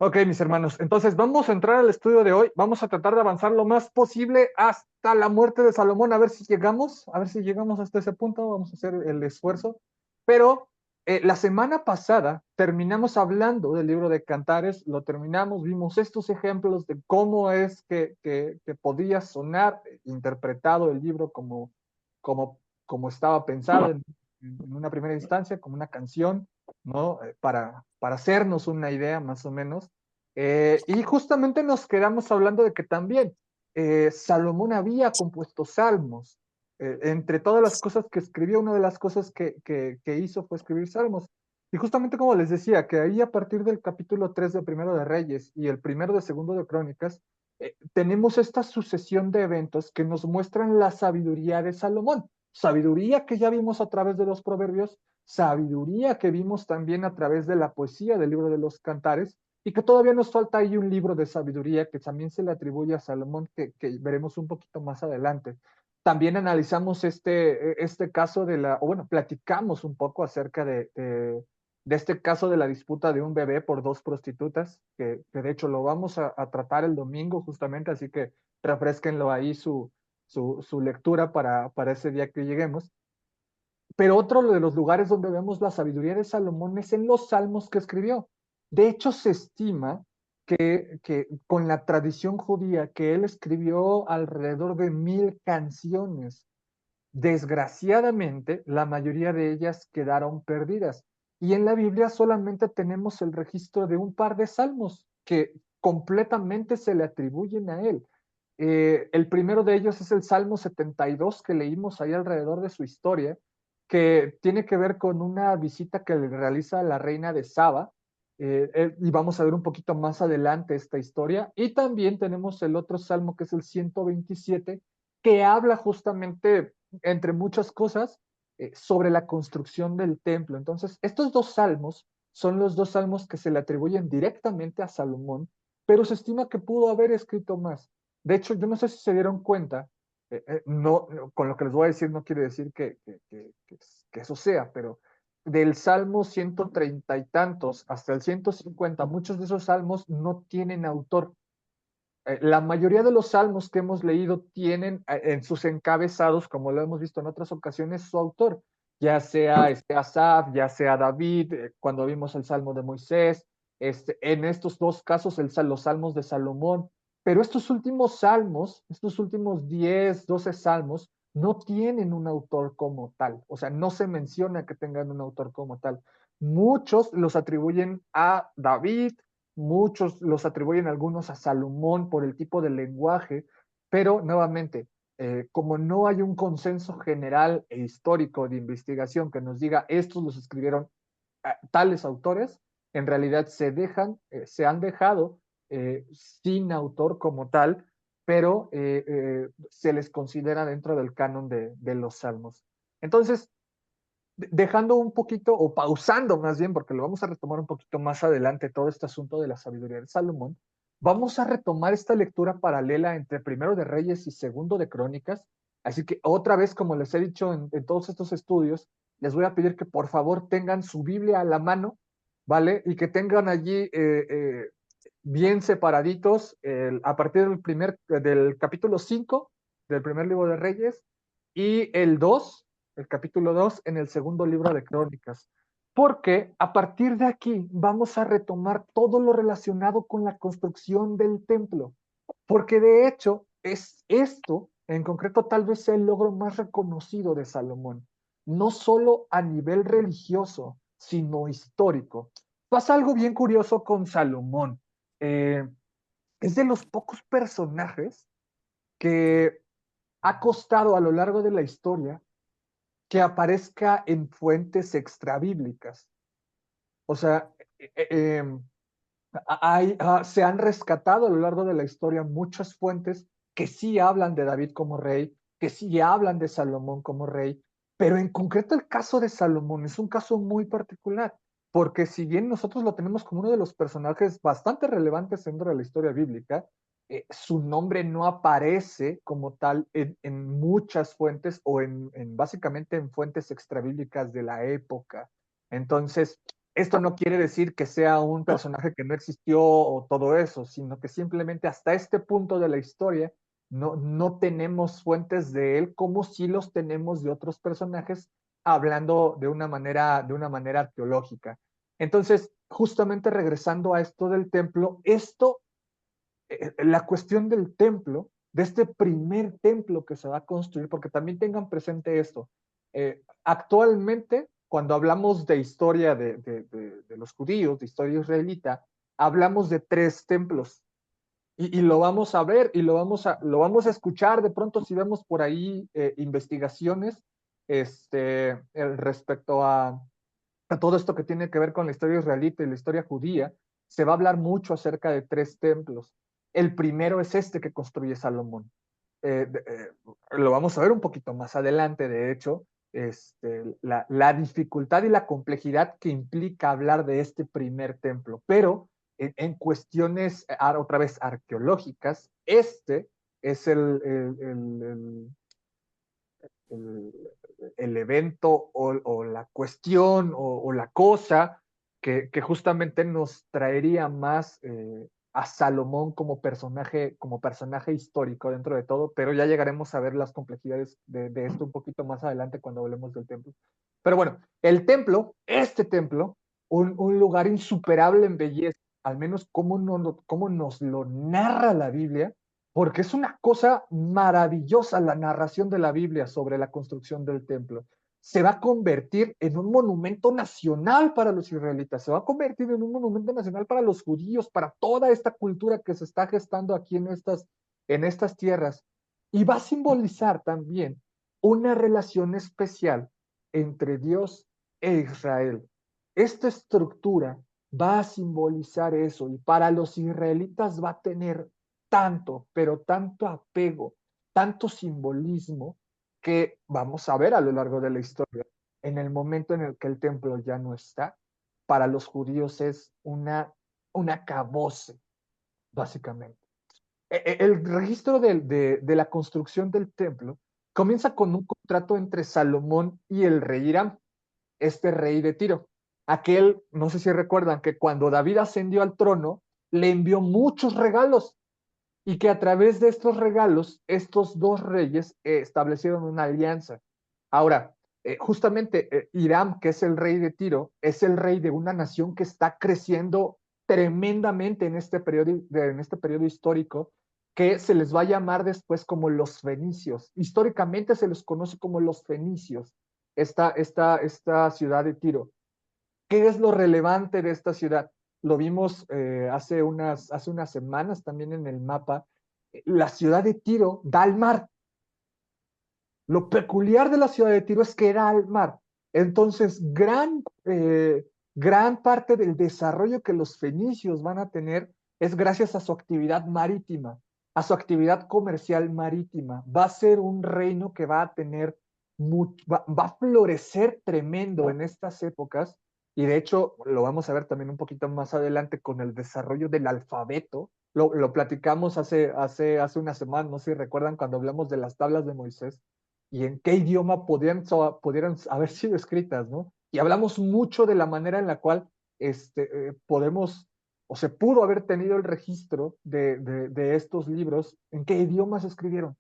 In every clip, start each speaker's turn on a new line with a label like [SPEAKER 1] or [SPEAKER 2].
[SPEAKER 1] Ok, mis hermanos, entonces vamos a entrar al estudio de hoy, vamos a tratar de avanzar lo más posible hasta la muerte de Salomón, a ver si llegamos hasta ese punto, vamos a hacer el esfuerzo, pero la semana pasada terminamos hablando del libro de Cantares, lo terminamos, vimos estos ejemplos de cómo es que podía sonar interpretado el libro como estaba pensado en una primera instancia, como una canción, ¿no? Para hacernos una idea más o menos. Y justamente nos quedamos hablando de que también Salomón había compuesto salmos. Entre todas las cosas que escribió, una de las cosas que hizo fue escribir salmos. Y justamente como les decía, que ahí a partir del capítulo 3 de Primero de Reyes y el primero de Segundo de Crónicas, tenemos esta sucesión de eventos que nos muestran la sabiduría de Salomón. Sabiduría que ya vimos a través de los proverbios, sabiduría que vimos también a través de la poesía del libro de los Cantares, y que todavía nos falta ahí un libro de sabiduría que también se le atribuye a Salomón, que veremos un poquito más adelante. También analizamos este caso o bueno, platicamos un poco acerca de este caso de la disputa de un bebé por dos prostitutas, que de hecho lo vamos a tratar el domingo justamente, así que refresquenlo ahí su lectura para ese día que lleguemos. Pero otro de los lugares donde vemos la sabiduría de Salomón es en los salmos que escribió. De hecho, se estima que con la tradición judía que él escribió alrededor de 1000 canciones. Desgraciadamente, la mayoría de ellas quedaron perdidas. Y en la Biblia solamente tenemos el registro de un par de salmos que completamente se le atribuyen a él. El primero de ellos es el Salmo 72 que leímos ahí alrededor de su historia, que tiene que ver con una visita que le realiza la reina de Saba, y vamos a ver un poquito más adelante esta historia. Y también tenemos el otro salmo que es el 127, que habla justamente, entre muchas cosas, sobre la construcción del templo. Entonces, estos dos salmos son los dos salmos que se le atribuyen directamente a Salomón, pero se estima que pudo haber escrito más. De hecho, yo no sé si se dieron cuenta, con lo que les voy a decir no quiere decir que eso sea, pero del Salmo 130 y tantos hasta el 150, muchos de esos salmos no tienen autor. La mayoría de los salmos que hemos leído tienen en sus encabezados, como lo hemos visto en otras ocasiones, su autor, ya sea Asaf, ya sea David, cuando vimos el Salmo de Moisés, en estos dos casos los salmos de Salomón, pero estos últimos salmos, estos últimos 10, 12 salmos, no tienen un autor como tal, o sea, no se menciona que tengan un autor como tal. Muchos los atribuyen a David, muchos los atribuyen algunos a Salomón por el tipo de lenguaje, pero nuevamente, como no hay un consenso general e histórico de investigación que nos diga estos los escribieron tales autores, en realidad se han dejado sin autor como tal, pero se les considera dentro del canon de los salmos. Entonces, dejando un poquito, o pausando más bien, porque lo vamos a retomar un poquito más adelante, todo este asunto de la sabiduría de Salomón, vamos a retomar esta lectura paralela entre Primero de Reyes y Segundo de Crónicas. Así que otra vez, como les he dicho en todos estos estudios, les voy a pedir que por favor tengan su Biblia a la mano, ¿vale? Y que tengan allí bien separaditos a partir del capítulo 5 del primer libro de Reyes y el capítulo 2 en el segundo libro de Crónicas. Porque a partir de aquí vamos a retomar todo lo relacionado con la construcción del templo. Porque de hecho es esto, en concreto, tal vez sea el logro más reconocido de Salomón. No solo a nivel religioso, sino histórico. Pasa algo bien curioso con Salomón. Eh, es de los pocos personajes que ha costado a lo largo de la historia que aparezca en fuentes extrabíblicas. O sea, se han rescatado a lo largo de la historia muchas fuentes que sí hablan de David como rey, que sí hablan de Salomón como rey, pero en concreto el caso de Salomón es un caso muy particular, porque si bien nosotros lo tenemos como uno de los personajes bastante relevantes dentro de la historia bíblica, su nombre no aparece como tal en muchas fuentes o básicamente en fuentes extrabíblicas de la época. Entonces, Esto no quiere decir que sea un personaje que no existió o todo eso, sino que simplemente hasta este punto de la historia no tenemos fuentes de él como si los tenemos de otros personajes hablando de una manera arqueológica. Entonces, justamente regresando a esto del templo, la cuestión del templo, de este primer templo que se va a construir, porque también tengan presente esto, actualmente cuando hablamos de historia de los judíos, de historia israelita, hablamos de 3 templos y lo vamos a ver y lo vamos a escuchar de pronto si vemos por ahí investigaciones respecto a todo esto que tiene que ver con la historia israelita y la historia judía, se va a hablar mucho acerca de 3 templos. El primero es este que construye Salomón. Lo vamos a ver un poquito más adelante, de hecho, la dificultad y la complejidad que implica hablar de este primer templo, pero en cuestiones, otra vez, arqueológicas, este es el, el evento o la cuestión o la cosa que justamente nos traería más a Salomón como personaje histórico dentro de todo, pero ya llegaremos a ver las complejidades de esto un poquito más adelante cuando hablemos del templo. Pero bueno, el templo, este templo, un lugar insuperable en belleza, al menos como nos lo narra la Biblia, porque es una cosa maravillosa la narración de la Biblia sobre la construcción del templo. Se va a convertir en un monumento nacional para los israelitas, se va a convertir en un monumento nacional para los judíos, para toda esta cultura que se está gestando aquí en estas tierras. Y va a simbolizar también una relación especial entre Dios e Israel. Esta estructura va a simbolizar eso y para los israelitas va a tener tanto, pero tanto apego, tanto simbolismo que vamos a ver a lo largo de la historia. En el momento en el que el templo ya no está, para los judíos es una acabose, básicamente. El registro de la construcción del templo comienza con un contrato entre Salomón y el rey Hiram, este rey de Tiro. Aquel, no sé si recuerdan, que cuando David ascendió al trono, le envió muchos regalos y que a través de estos regalos, estos dos reyes establecieron una alianza. Ahora, justamente Hiram, que es el rey de Tiro, es el rey de una nación que está creciendo tremendamente en este periodo histórico, que se les va a llamar después como los fenicios. Históricamente se les conoce como los fenicios, esta ciudad de Tiro. ¿Qué es lo relevante de esta ciudad? Lo vimos hace unas semanas también en el mapa. La ciudad de Tiro da al mar. Lo peculiar de la ciudad de Tiro es que da al mar. Entonces, gran parte del desarrollo que los fenicios van a tener es gracias a su actividad marítima, a su actividad comercial marítima. Va a ser un reino que va a tener, va a florecer tremendo en estas épocas y de hecho lo vamos a ver también un poquito más adelante con el desarrollo del alfabeto. Lo platicamos hace una semana, no sé si recuerdan cuando hablamos de las tablas de Moisés y en qué idioma pudieran haber sido escritas, ¿no? Y hablamos mucho de la manera en la cual podemos o se pudo haber tenido el registro de estos libros, en qué idiomas se escribieron.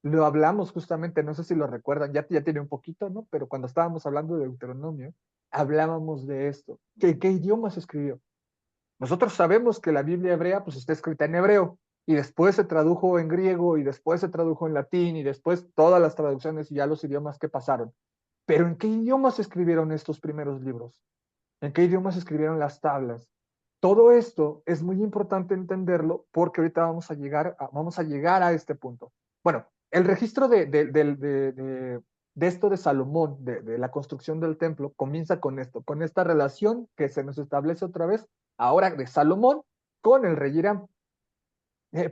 [SPEAKER 1] Lo hablamos justamente, no sé si lo recuerdan, ya tiene un poquito, ¿no? Pero cuando estábamos hablando de Deuteronomio, hablábamos de esto. ¿Qué idioma se escribió? Nosotros sabemos que la Biblia hebrea pues está escrita en hebreo y después se tradujo en griego y después se tradujo en latín y después todas las traducciones y ya los idiomas que pasaron. Pero ¿en qué idiomas se escribieron estos primeros libros? ¿En qué idiomas se escribieron las tablas? Todo esto es muy importante entenderlo porque ahorita vamos a llegar a este punto. Bueno, el registro de esto de Salomón, de la construcción del templo, comienza con esto, con esta relación que se nos establece otra vez, ahora de Salomón con el rey Hiram.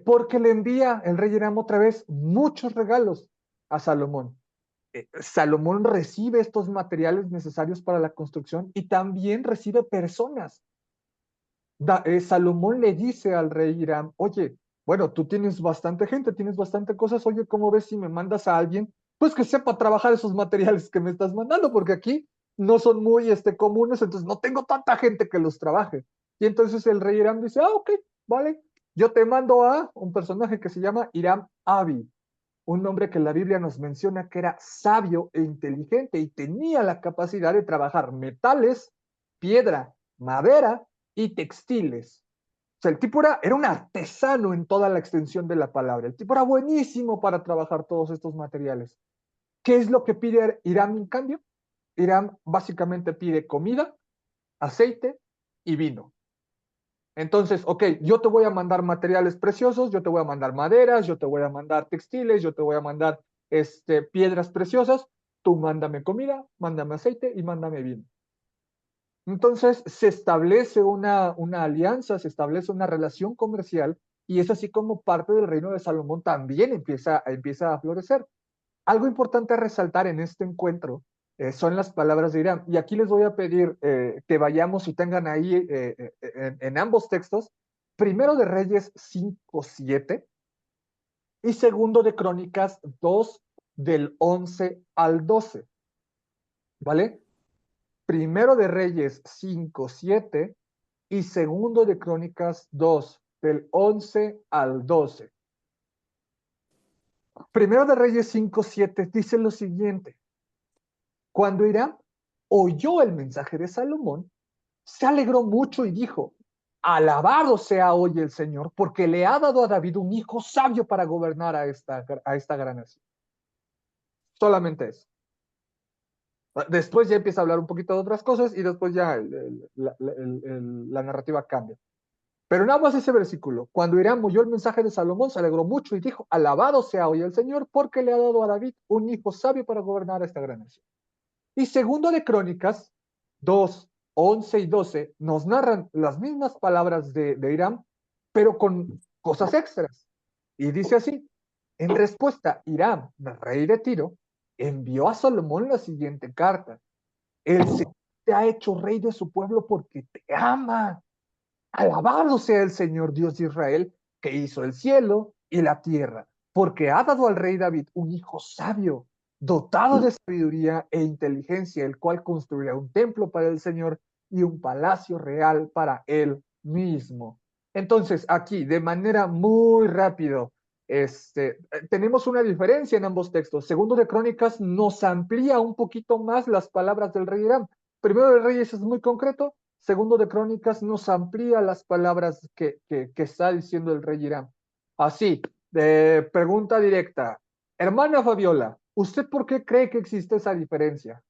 [SPEAKER 1] Porque le envía el rey Hiram otra vez muchos regalos a Salomón. Salomón recibe estos materiales necesarios para la construcción y también recibe personas. Salomón le dice al rey Hiram, oye, bueno, tú tienes bastante gente, tienes bastante cosas, oye, ¿cómo ves si me mandas a alguien? Pues que sepa trabajar esos materiales que me estás mandando, porque aquí no son muy comunes, entonces no tengo tanta gente que los trabaje. Y entonces el rey Hiram dice, ok, vale, yo te mando a un personaje que se llama Hiram Abi, un hombre que la Biblia nos menciona que era sabio e inteligente y tenía la capacidad de trabajar metales, piedra, madera y textiles. O sea, el tipo era un artesano en toda la extensión de la palabra. El tipo era buenísimo para trabajar todos estos materiales. ¿Qué es lo que pide Hiram en cambio? Hiram básicamente pide comida, aceite y vino. Entonces, ok, yo te voy a mandar materiales preciosos, yo te voy a mandar maderas, yo te voy a mandar textiles, yo te voy a mandar piedras preciosas, tú mándame comida, mándame aceite y mándame vino. Entonces se establece una alianza, se establece una relación comercial y es así como parte del reino de Salomón también empieza a florecer. Algo importante a resaltar en este encuentro son las palabras de Irán. Y aquí les voy a pedir que vayamos y tengan ahí en ambos textos, primero de Reyes 5:7 y segundo de Crónicas 2 del 11 al 12, ¿vale? Primero de Reyes 5:7 y segundo de Crónicas 2 del 11 al 12. Primero de Reyes 5:7 dice lo siguiente. Cuando Hiram oyó el mensaje de Salomón, se alegró mucho y dijo, alabado sea hoy el Señor, porque le ha dado a David un hijo sabio para gobernar a esta gran nación. Solamente eso. Después ya empieza a hablar un poquito de otras cosas y después ya la narrativa cambia. Pero nada más ese versículo. Cuando Hiram oyó el mensaje de Salomón, se alegró mucho y dijo, alabado sea hoy el Señor, porque le ha dado a David un hijo sabio para gobernar a esta gran nación. Y segundo de Crónicas 2, 11 y 12 nos narran las mismas palabras de Hiram, pero con cosas extras. Y dice así, en respuesta, Hiram, rey de Tiro, envió a Salomón la siguiente carta. El Señor te ha hecho rey de su pueblo porque te ama. Alabado sea el Señor Dios de Israel, que hizo el cielo y la tierra, porque ha dado al rey David un hijo sabio, dotado de sabiduría e inteligencia, el cual construirá un templo para el Señor y un palacio real para él mismo. Entonces, aquí, de manera muy rápido, tenemos una diferencia en ambos textos. Segundo de Crónicas nos amplía un poquito más las palabras del rey Hiram. Primero de Reyes es muy concreto, segundo de Crónicas nos amplía las palabras que está diciendo el rey Hiram. Así, de pregunta directa. Hermana Fabiola, ¿usted por qué cree que existe esa diferencia?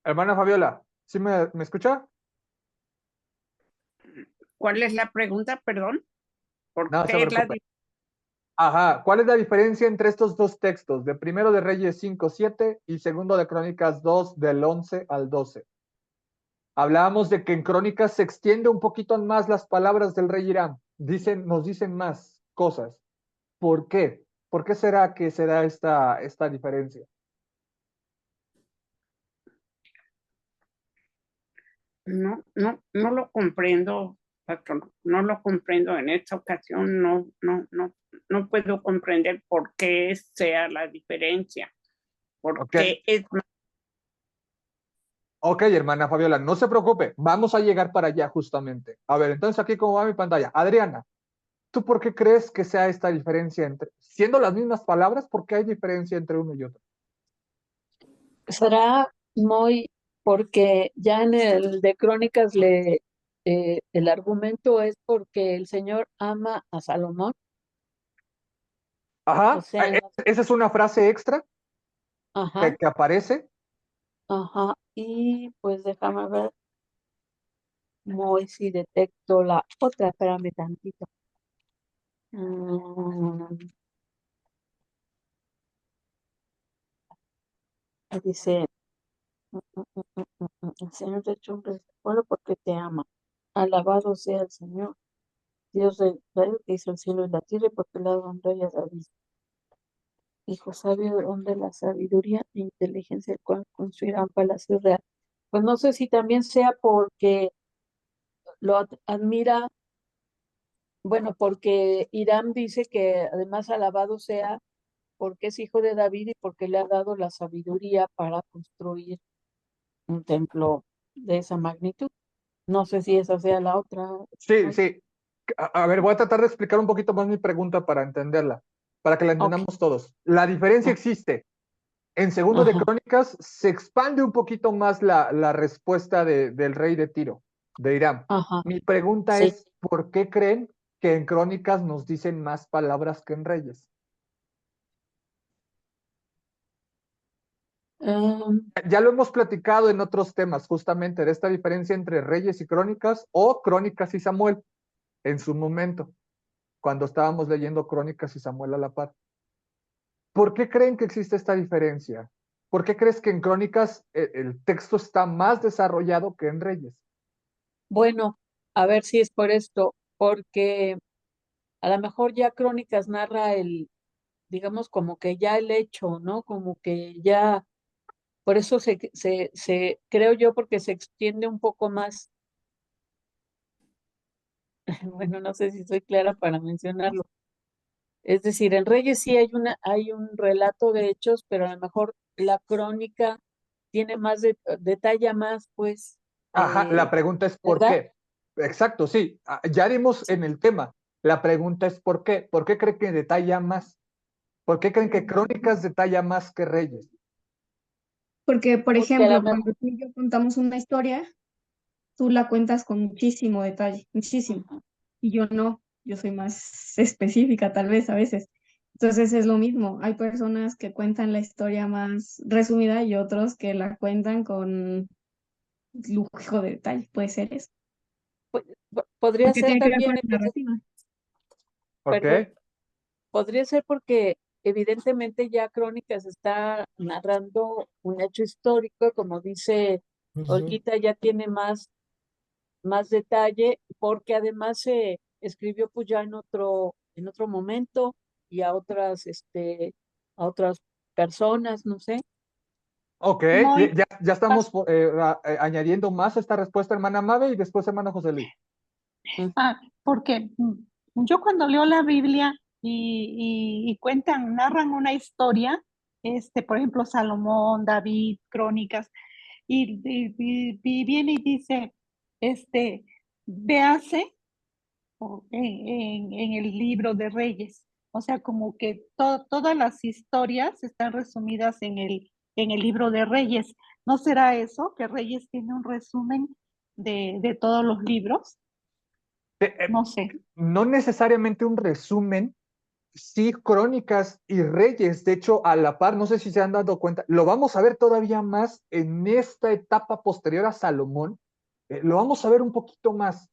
[SPEAKER 1] Hermana Fabiola, ¿sí me escucha?
[SPEAKER 2] ¿Cuál es la pregunta, perdón? ¿Por
[SPEAKER 1] No se
[SPEAKER 2] qué es la
[SPEAKER 1] preocupe. Ajá, ¿cuál es la diferencia entre estos dos textos? De primero de Reyes 5:7 y segundo de Crónicas 2 del 11 al 12. Hablábamos de que en Crónicas se extiende un poquito más las palabras del rey Hiram. Nos dicen más cosas. ¿Por qué? ¿Por qué será que se da esta diferencia?
[SPEAKER 2] No lo comprendo, patrón, no lo comprendo en esta ocasión, no puedo comprender por qué sea la diferencia, por
[SPEAKER 1] Ok,
[SPEAKER 2] qué es
[SPEAKER 1] ok, hermana Fabiola, no se preocupe, vamos a llegar para allá justamente. A ver, entonces aquí como va mi pantalla. Adriana, ¿tú por qué crees que sea esta diferencia siendo las mismas palabras, por qué hay diferencia entre uno y otro?
[SPEAKER 3] Será muy porque ya en el de Crónicas el argumento es porque el Señor ama a Salomón, o
[SPEAKER 1] Ajá,
[SPEAKER 3] sea,
[SPEAKER 1] esa es una frase extra
[SPEAKER 3] ajá,
[SPEAKER 1] que aparece.
[SPEAKER 3] ajá, y pues déjame ver, muy si detecto la otra, espérame tantito. Mm, dice, el Señor te ha hecho un rey de su pueblo porque te ama. Alabado sea el Señor, Dios de Israel, que hizo el cielo y la tierra, y porque le ha dado un rey a David. Hijo sabio, donde la sabiduría e inteligencia, el cual construirá un palacio real pues no sé si también sea porque lo admira, bueno, porque Hiram dice que además alabado sea porque es hijo de David y porque le ha dado la sabiduría para construir un templo de esa magnitud. No sé si esa sea la otra.
[SPEAKER 1] Sí, sí. A ver, voy a tratar de explicar un poquito más mi pregunta para entenderla, para que la
[SPEAKER 3] Ok,
[SPEAKER 1] entendamos todos. La diferencia
[SPEAKER 3] ok,
[SPEAKER 1] existe. En Segundo de
[SPEAKER 3] ajá,
[SPEAKER 1] Crónicas se expande un poquito más la respuesta del rey de Tiro, de Irán.
[SPEAKER 3] ajá,
[SPEAKER 1] Mi pregunta
[SPEAKER 3] sí.
[SPEAKER 1] es, ¿por qué creen que en Crónicas nos dicen más palabras que en Reyes? Ya lo hemos platicado en otros temas, justamente de esta diferencia entre Reyes y Crónicas o Crónicas y Samuel en su momento, cuando estábamos leyendo Crónicas y Samuel a la par. ¿Por qué creen que existe esta diferencia? ¿Por qué crees que en Crónicas el texto está más desarrollado que en Reyes?
[SPEAKER 3] Bueno, a ver si es por esto, porque a lo mejor ya Crónicas narra digamos, como que ya el hecho, ¿no? Como que ya, por eso creo yo, porque se extiende un poco más. Bueno, no sé si soy clara para mencionarlo. Es decir, en Reyes sí hay un relato de hechos, pero a lo mejor la crónica tiene más detalla más, pues,
[SPEAKER 1] Ajá, la pregunta es ¿por
[SPEAKER 3] ¿verdad?
[SPEAKER 1] qué? Exacto, sí, ya dimos en el tema. La pregunta es ¿por qué? ¿Por qué creen que detalla más? ¿Por qué creen que Crónicas detalla más que Reyes?
[SPEAKER 4] Porque, por
[SPEAKER 3] Porque a lo
[SPEAKER 4] ejemplo,
[SPEAKER 3] mejor,
[SPEAKER 4] cuando tú y yo contamos una historia, tú la cuentas con muchísimo detalle, muchísimo. Y yo no, yo soy más específica tal vez a veces. Entonces es lo mismo, hay personas que cuentan la historia más resumida y otros que la cuentan con lujo de detalle, puede ser eso.
[SPEAKER 3] podría
[SPEAKER 4] Porque
[SPEAKER 3] ser
[SPEAKER 4] tiene que ver con
[SPEAKER 3] también,
[SPEAKER 4] la narrativa.
[SPEAKER 1] ¿Ok?
[SPEAKER 3] perdón, podría ser porque evidentemente ya Crónicas está narrando un hecho histórico, como dice
[SPEAKER 5] Ujú.
[SPEAKER 3] Olguita, ya tiene más detalle, porque además se escribió pues ya en otro momento y a otras personas, no sé.
[SPEAKER 1] Ok,
[SPEAKER 2] Muy,
[SPEAKER 1] ya estamos añadiendo más a esta respuesta, hermana Mabe, y después, hermano José Luis.
[SPEAKER 2] porque yo cuando leo la Biblia y cuentan, narran una historia, por ejemplo, Salomón, David, Crónicas, y viene y dice, véase en el libro de Reyes. O sea, como que todas las historias están resumidas en el libro de Reyes. ¿No será eso, que Reyes tiene un resumen de todos los libros?
[SPEAKER 1] Eh, eh,
[SPEAKER 2] No sé.
[SPEAKER 1] no necesariamente un resumen, sí, Crónicas y Reyes, de hecho, a la par, no sé si se han dado cuenta, lo vamos a ver todavía más en esta etapa posterior a Salomón, lo vamos a ver un poquito más,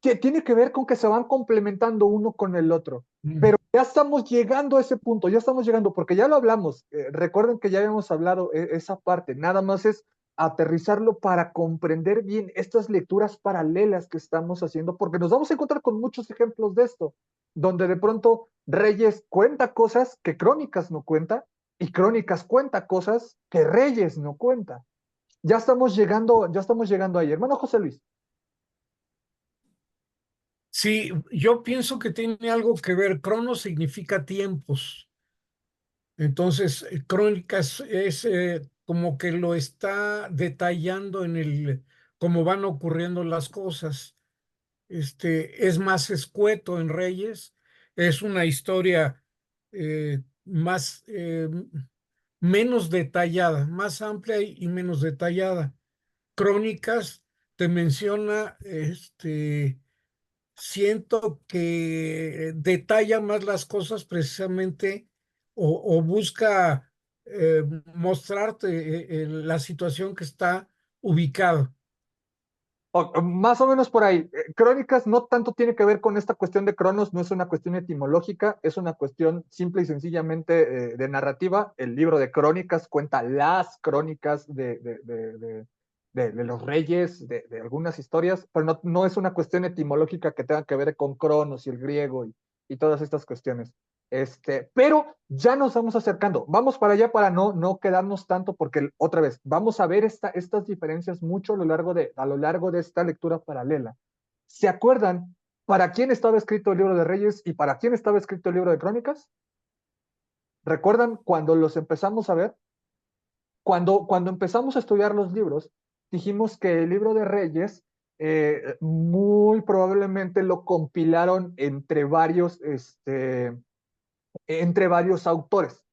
[SPEAKER 1] que tiene que ver con que se van complementando uno con el otro, pero ya estamos llegando a ese punto, ya estamos llegando, porque ya lo hablamos, recuerden que ya habíamos hablado esa parte, nada más es aterrizarlo para comprender bien estas lecturas paralelas que estamos haciendo, porque nos vamos a encontrar con muchos ejemplos de esto donde de pronto Reyes cuenta cosas que Crónicas no cuenta y Crónicas cuenta cosas que Reyes no cuenta. Ya estamos llegando ahí. Hermano José Luis.
[SPEAKER 5] Sí, yo pienso que tiene algo que ver. Cronos significa tiempos. Entonces, Crónicas es como que lo está detallando en cómo van ocurriendo las cosas. Es más escueto en Reyes. Es una historia más, menos detallada, más amplia y menos detallada. Crónicas te menciona, siento que detalla más las cosas precisamente o busca mostrarte la situación que está ubicada.
[SPEAKER 1] Más o menos por ahí. Crónicas no tanto tiene que ver con esta cuestión de Cronos, no es una cuestión etimológica, es una cuestión simple y sencillamente de narrativa. El libro de Crónicas cuenta las crónicas de los reyes, de algunas historias, pero no es una cuestión etimológica que tenga que ver con Cronos y el griego y todas estas cuestiones. Pero ya nos vamos acercando. Vamos para allá para no quedarnos tanto, porque otra vez, vamos a ver estas diferencias mucho a lo largo de esta lectura paralela. ¿Se acuerdan para quién estaba escrito el libro de Reyes y para quién estaba escrito el libro de Crónicas? ¿Recuerdan cuando los empezamos a ver? Cuando empezamos a estudiar los libros, dijimos que el libro de Reyes muy probablemente lo compilaron entre varios autores.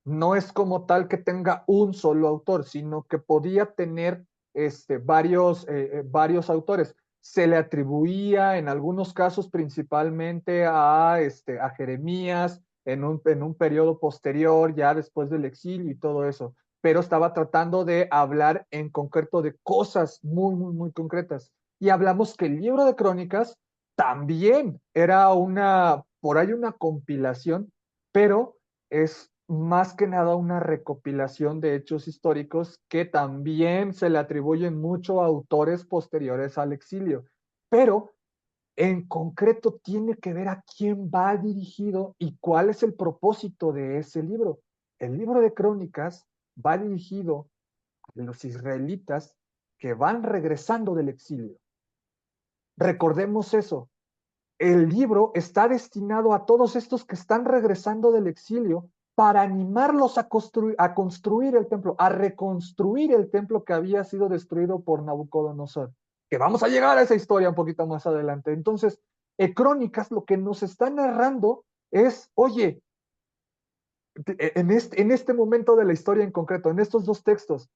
[SPEAKER 1] No es como tal que tenga un solo autor, sino que podía tener varios autores. Se le atribuía en algunos casos principalmente a Jeremías en un periodo posterior, ya después del exilio y todo eso, pero estaba tratando de hablar en concreto de cosas muy, muy, muy concretas. Y hablamos que el libro de Crónicas también era por ahí una compilación, pero es más que nada una recopilación de hechos históricos que también se le atribuyen mucho a autores posteriores al exilio, pero en concreto tiene que ver a quién va dirigido y cuál es el propósito de ese libro. El libro de Crónicas va dirigido a los israelitas que van regresando del exilio. Recordemos eso. El libro está destinado a todos estos que están regresando del exilio para animarlos a construir el templo, a reconstruir el templo que había sido destruido por Nabucodonosor. Que vamos a llegar a esa historia un poquito más adelante. Entonces, Crónicas lo que nos está narrando es, oye, en este momento de la historia en concreto, en estos dos textos,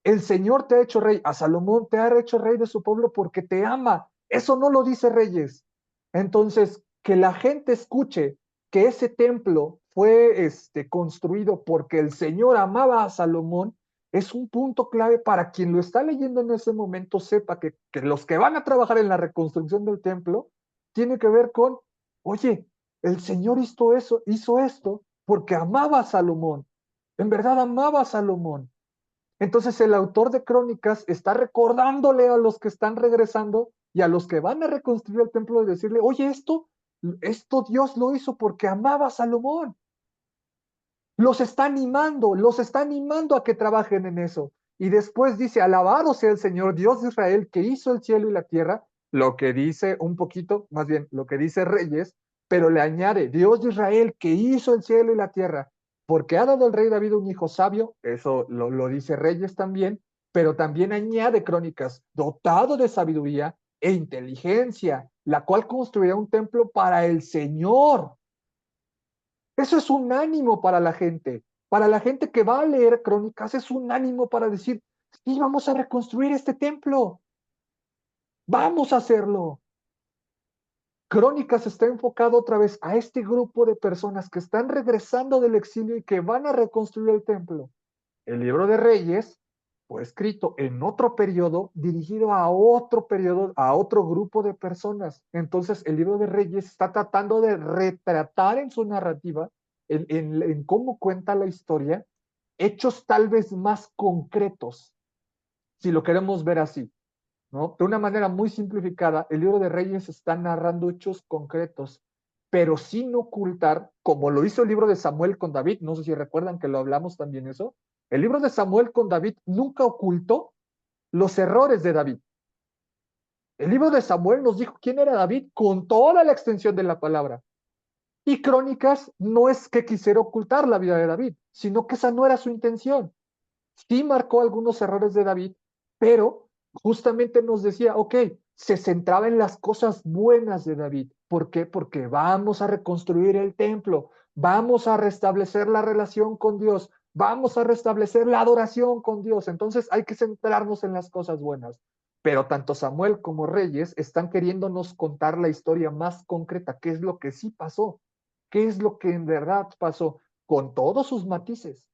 [SPEAKER 1] el Señor te ha hecho rey, a Salomón te ha hecho rey de su pueblo porque te ama. Eso no lo dice Reyes. Entonces, que la gente escuche que ese templo fue construido porque el Señor amaba a Salomón, es un punto clave para quien lo está leyendo en ese momento sepa que los que van a trabajar en la reconstrucción del templo tiene que ver con, oye, el Señor hizo esto porque amaba a Salomón. En verdad amaba a Salomón. Entonces el autor de Crónicas está recordándole a los que están regresando y a los que van a reconstruir el templo de decirle, oye, esto Dios lo hizo porque amaba a Salomón. Los está animando a que trabajen en eso. Y después dice, alabado sea el Señor, Dios de Israel, que hizo el cielo y la tierra, lo que dice un poquito, más bien, lo que dice Reyes, pero le añade, Dios de Israel, que hizo el cielo y la tierra, porque ha dado el rey David un hijo sabio, eso lo dice Reyes también, pero también añade Crónicas, dotado de sabiduría e inteligencia, la cual construirá un templo para el Señor. Eso es un ánimo para la gente. Para la gente que va a leer Crónicas es un ánimo para decir, sí, vamos a reconstruir este templo. Vamos a hacerlo. Crónicas está enfocado otra vez a este grupo de personas que están regresando del exilio y que van a reconstruir el templo. El libro de Reyes fue escrito en otro periodo, dirigido a otro periodo, a otro grupo de personas. Entonces, el libro de Reyes está tratando de retratar en su narrativa, en cómo cuenta la historia, hechos tal vez más concretos, si lo queremos ver así, ¿no? De una manera muy simplificada, el libro de Reyes está narrando hechos concretos, pero sin ocultar, como lo hizo el libro de Samuel con David, no sé si recuerdan que lo hablamos también eso, el libro de Samuel con David nunca ocultó los errores de David. El libro de Samuel nos dijo quién era David con toda la extensión de la palabra. Y Crónicas no es que quisiera ocultar la vida de David, sino que esa no era su intención. Sí marcó algunos errores de David, pero justamente nos decía, ok, se centraba en las cosas buenas de David. ¿Por qué? Porque vamos a reconstruir el templo, vamos a restablecer la relación con Dios, vamos a restablecer la adoración con Dios. Entonces hay que centrarnos en las cosas buenas. Pero tanto Samuel como Reyes están queriéndonos contar la historia más concreta, qué es lo que sí pasó, qué es lo que en verdad pasó, con todos sus matices.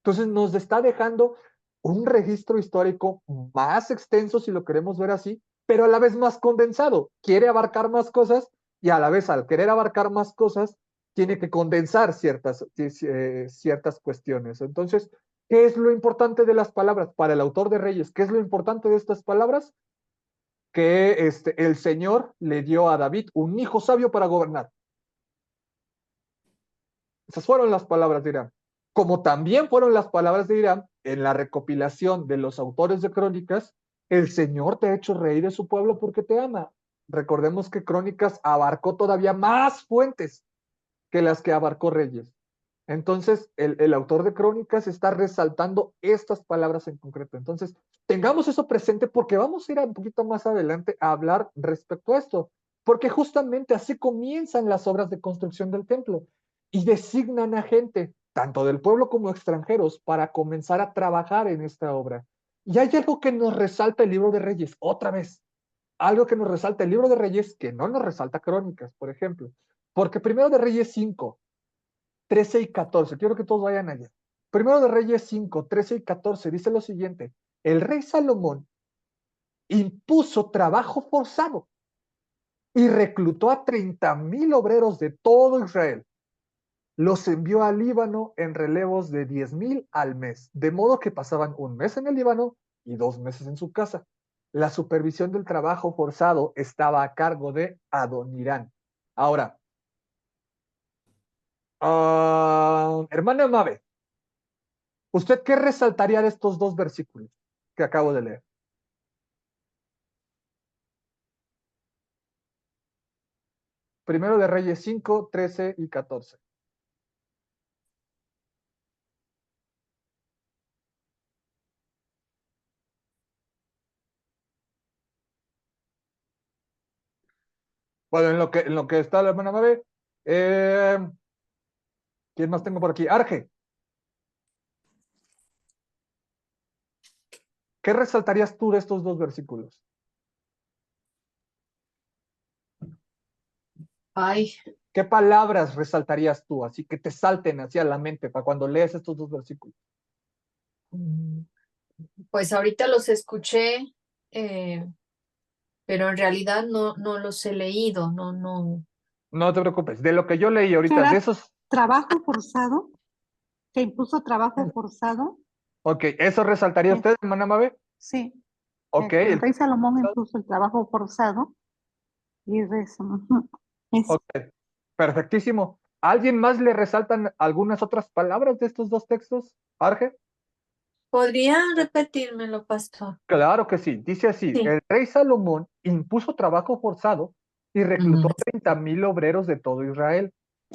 [SPEAKER 1] Entonces nos está dejando un registro histórico más extenso, si lo queremos ver así, pero a la vez más condensado. Quiere abarcar más cosas y a la vez al querer abarcar más cosas, tiene que condensar ciertas cuestiones. Entonces, ¿qué es lo importante de las palabras? Para el autor de Reyes, ¿qué es lo importante de estas palabras? Que el Señor le dio a David un hijo sabio para gobernar. Esas fueron las palabras de Hiram. Como también fueron las palabras de Hiram en la recopilación de los autores de Crónicas, el Señor te ha hecho rey de su pueblo porque te ama. Recordemos que Crónicas abarcó todavía más fuentes que las que abarcó Reyes. Entonces, el autor de Crónicas está resaltando estas palabras en concreto. Entonces, tengamos eso presente porque vamos a ir un poquito más adelante a hablar respecto a esto, porque justamente así comienzan las obras de construcción del templo y designan a gente, tanto del pueblo como extranjeros, para comenzar a trabajar en esta obra. Y hay algo que nos resalta el libro de Reyes, otra vez, algo que nos resalta el libro de Reyes que no nos resalta Crónicas, por ejemplo, porque primero de Reyes 5, 13 y 14. Quiero que todos vayan allá. Primero de Reyes 5, 13 y 14 dice lo siguiente. El rey Salomón impuso trabajo forzado y reclutó a 30,000 obreros de todo Israel. Los envió al Líbano en relevos de 10,000 al mes, de modo que pasaban un mes en el Líbano y 2 meses en su casa. La supervisión del trabajo forzado estaba a cargo de Adonirán. Ahora, hermana Mabe, ¿usted qué resaltaría de estos dos versículos que acabo de leer? Primero de Reyes 5, 13 y 14. Bueno, en lo que está la hermana Mabe, ¿quién más tengo por aquí? Arge, ¿qué resaltarías tú de estos dos versículos?
[SPEAKER 3] Ay,
[SPEAKER 1] ¿Qué palabras resaltarías tú? Así que te salten hacia la mente para cuando lees estos dos versículos.
[SPEAKER 6] mm, pues ahorita los escuché, eh, pero en realidad no los he leído, no.
[SPEAKER 1] No te preocupes, de lo que yo leí ahorita,
[SPEAKER 7] ¿Será
[SPEAKER 1] de esos,
[SPEAKER 7] trabajo forzado? ¿Que impuso trabajo forzado?
[SPEAKER 1] ok, ¿eso resaltaría
[SPEAKER 7] Sí.
[SPEAKER 1] usted, hermana Mabe?
[SPEAKER 7] Sí,
[SPEAKER 1] Ok,
[SPEAKER 7] el rey Salomón impuso el trabajo forzado y
[SPEAKER 1] ok, perfectísimo. ¿Alguien más le resaltan algunas otras palabras de estos dos textos, Arge?
[SPEAKER 6] ¿Podría repetírmelo, pastor?
[SPEAKER 1] Claro que sí, dice así,
[SPEAKER 6] Sí.
[SPEAKER 1] el rey Salomón impuso trabajo forzado y reclutó
[SPEAKER 6] Ujú.
[SPEAKER 1] 30,000 obreros de todo Israel.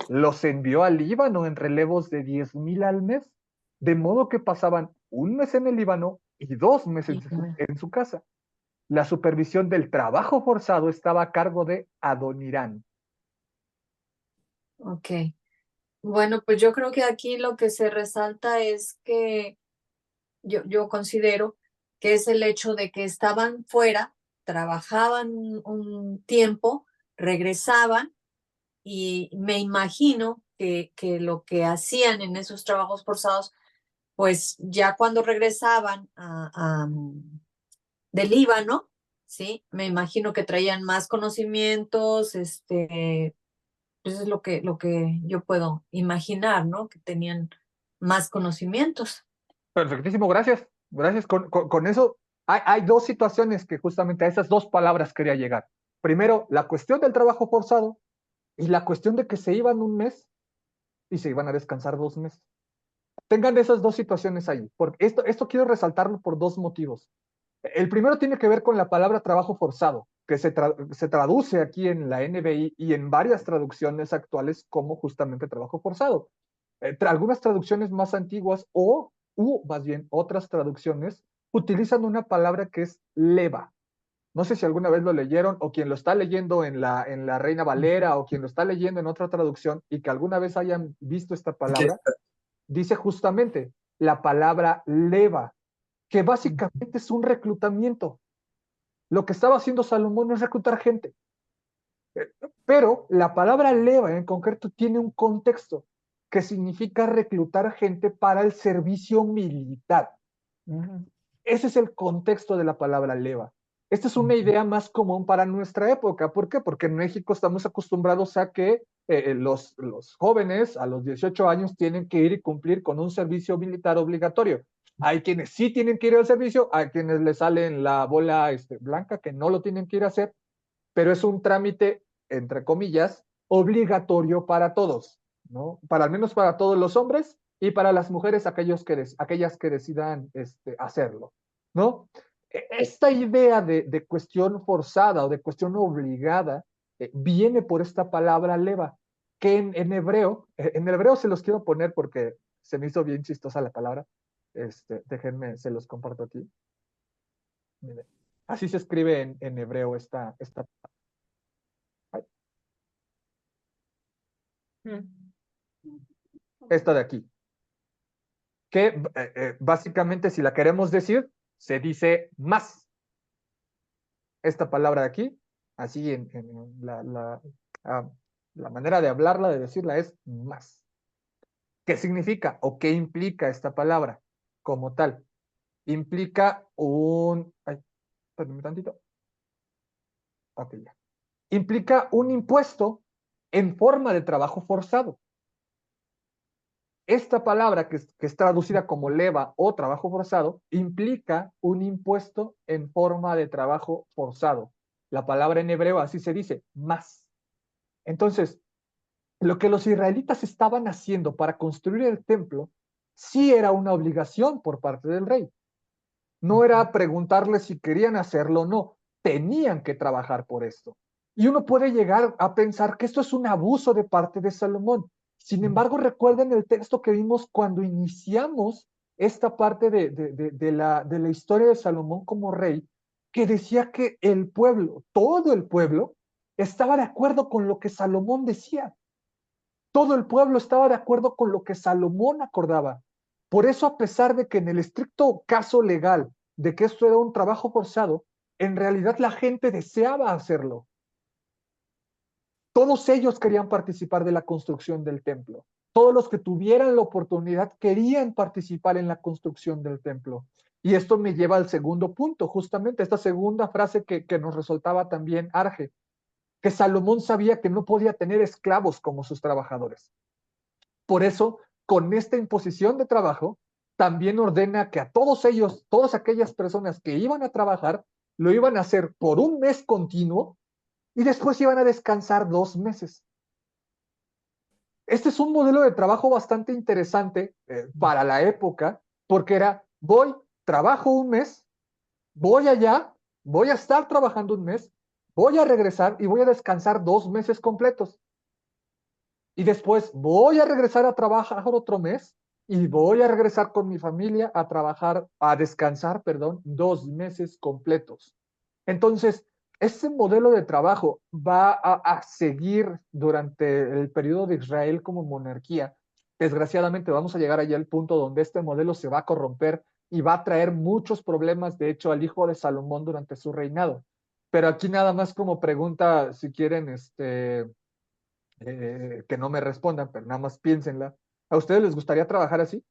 [SPEAKER 1] Los envió al Líbano en relevos de 10,000 al mes, de modo que pasaban un mes en el Líbano y 2 meses en su casa. La supervisión del trabajo forzado estaba a cargo de Adonirán.
[SPEAKER 6] Ok. Bueno, pues yo creo que aquí lo que se resalta es que yo considero que es el hecho de que estaban fuera, trabajaban un tiempo, regresaban y me imagino que lo que hacían en esos trabajos forzados, pues ya cuando regresaban del Líbano, ¿sí? Me imagino que traían más conocimientos, pues es lo que yo puedo imaginar, ¿no? Que tenían más conocimientos.
[SPEAKER 1] Perfectísimo, gracias. Gracias. Con eso hay dos situaciones que justamente a esas dos palabras quería llegar. Primero, la cuestión del trabajo forzado y la cuestión de que se iban un mes y se iban a descansar 2 meses. Tengan esas dos situaciones ahí, porque esto quiero resaltarlo por dos motivos. El primero tiene que ver con la palabra trabajo forzado, que se traduce aquí en la NBI y en varias traducciones actuales como justamente trabajo forzado. Algunas traducciones más antiguas más bien otras traducciones utilizan una palabra que es leva. No sé si alguna vez lo leyeron o quien lo está leyendo en la Reina Valera o quien lo está leyendo en otra traducción y que alguna vez hayan visto esta palabra, dice justamente la palabra leva, que básicamente es un reclutamiento. Lo que estaba haciendo Salomón es reclutar gente. Pero la palabra leva en concreto tiene un contexto que significa reclutar gente para el servicio militar. Ese es el contexto de la palabra leva. Esta es una idea más común para nuestra época. ¿Por qué? Porque en México estamos acostumbrados a que los jóvenes a los 18 años tienen que ir y cumplir con un servicio militar obligatorio. Hay quienes sí tienen que ir al servicio, hay quienes les salen la bola blanca que no lo tienen que ir a hacer, pero es un trámite, entre comillas, obligatorio para todos. ¿no? Para al menos para todos los hombres y para las mujeres aquellas que decidan hacerlo, ¿no? Esta idea de cuestión forzada o de cuestión obligada viene por esta palabra leva, que en hebreo se los quiero poner porque se me hizo bien chistosa la palabra. Déjenme, se los comparto aquí. Miren, así se escribe en hebreo esta. Esta de aquí. Que básicamente, si la queremos decir, se dice más. Esta palabra de aquí, así en la manera de hablarla, de decirla, es más. ¿Qué significa o qué implica esta palabra como tal? Implica un... Ay, perdón, tantito. Ok, ya. Implica un impuesto en forma de trabajo forzado. Esta palabra que es traducida como leva o trabajo forzado implica un impuesto en forma de trabajo forzado. La palabra en hebreo así se dice, más. Entonces, lo que los israelitas estaban haciendo para construir el templo sí era una obligación por parte del rey. No era preguntarles si querían hacerlo o no, tenían que trabajar por esto. Y uno puede llegar a pensar que esto es un abuso de parte de Salomón. Sin embargo, recuerden el texto que vimos cuando iniciamos esta parte de la historia de Salomón como rey, que decía que el pueblo, todo el pueblo, estaba de acuerdo con lo que Salomón decía. Todo el pueblo estaba de acuerdo con lo que Salomón acordaba. Por eso, a pesar de que en el estricto caso legal de que esto era un trabajo forzado, en realidad la gente deseaba hacerlo. Todos ellos querían participar de la construcción del templo. Todos los que tuvieran la oportunidad querían participar en la construcción del templo. Y esto me lleva al segundo punto, justamente esta segunda frase que nos resultaba también Arge, que Salomón sabía que no podía tener esclavos como sus trabajadores. Por eso, con esta imposición de trabajo, también ordena que a todos ellos, todas aquellas personas que iban a trabajar, lo iban a hacer por un mes continuo y después iban a descansar 2 meses. Este es un modelo de trabajo bastante interesante para la época, porque era, voy, trabajo un mes, voy allá, voy a estar trabajando un mes, voy a regresar y voy a descansar 2 meses completos. Y después voy a regresar a trabajar otro mes y voy a regresar con mi familia a trabajar, a descansar, perdón, 2 meses completos. Entonces, ese modelo de trabajo va a seguir durante el periodo de Israel como monarquía. Desgraciadamente vamos a llegar allá al punto donde este modelo se va a corromper y va a traer muchos problemas, de hecho, al hijo de Salomón durante su reinado. Pero aquí nada más como pregunta, si quieren, que no me respondan, pero nada más piénsenla. ¿A ustedes les gustaría trabajar así?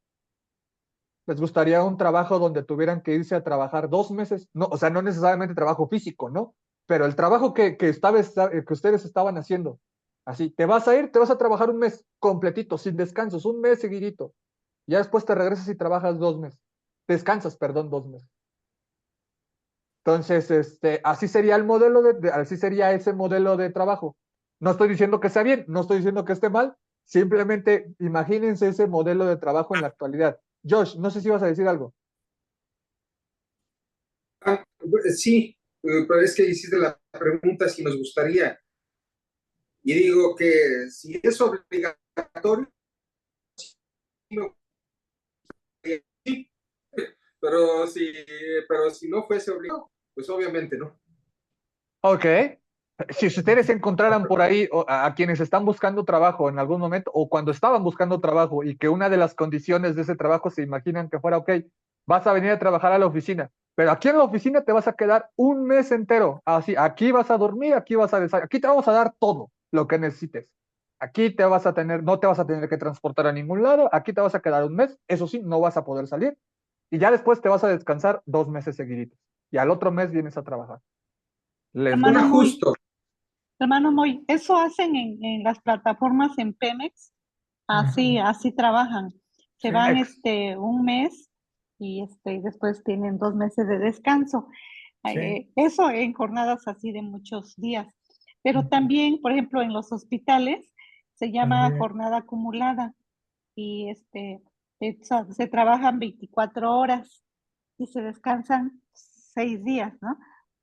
[SPEAKER 1] ¿Les gustaría un trabajo donde tuvieran que irse a trabajar 2 meses? No, o sea, no necesariamente trabajo físico, ¿no? Pero el trabajo que ustedes estaban haciendo, así, te vas a ir, te vas a trabajar un mes completito, sin descansos, un mes seguidito. Ya después te regresas y trabajas 2 meses. Descansas, perdón, 2 meses. Entonces, así sería el modelo así sería ese modelo de trabajo. No estoy diciendo que sea bien, no estoy diciendo que esté mal, simplemente imagínense ese modelo de trabajo en la actualidad. Josh, no sé si vas a decir algo.
[SPEAKER 8] Sí, pero es que hiciste la pregunta si nos gustaría. Y digo que si es obligatorio, sí, pero si no fuese obligado, pues obviamente no.
[SPEAKER 1] Ok. Si ustedes encontraran por ahí a quienes están buscando trabajo en algún momento o cuando estaban buscando trabajo y que una de las condiciones de ese trabajo se imaginan que fuera, ok, vas a venir a trabajar a la oficina, pero aquí en la oficina te vas a quedar un mes entero, así, aquí vas a dormir, aquí vas a desayunar, aquí te vamos a dar todo lo que necesites. Aquí te vas a tener, no te vas a tener que transportar a ningún lado, aquí te vas a quedar un mes, eso sí, no vas a poder salir y ya después te vas a descansar 2 meses seguiditos y al otro mes vienes a trabajar. ¿Les
[SPEAKER 8] Hermano
[SPEAKER 1] gusta?
[SPEAKER 8] justo.
[SPEAKER 9] Hermano Moy, eso hacen en las plataformas en Pemex, así trabajan. Se
[SPEAKER 1] Sí.
[SPEAKER 9] van un mes y después tienen 2 meses de descanso.
[SPEAKER 1] Sí.
[SPEAKER 9] Eso en jornadas así de muchos días. Pero también, por ejemplo, en los hospitales se llama
[SPEAKER 5] También.
[SPEAKER 9] jornada acumulada y se trabajan 24 horas y se descansan 6 días, ¿no?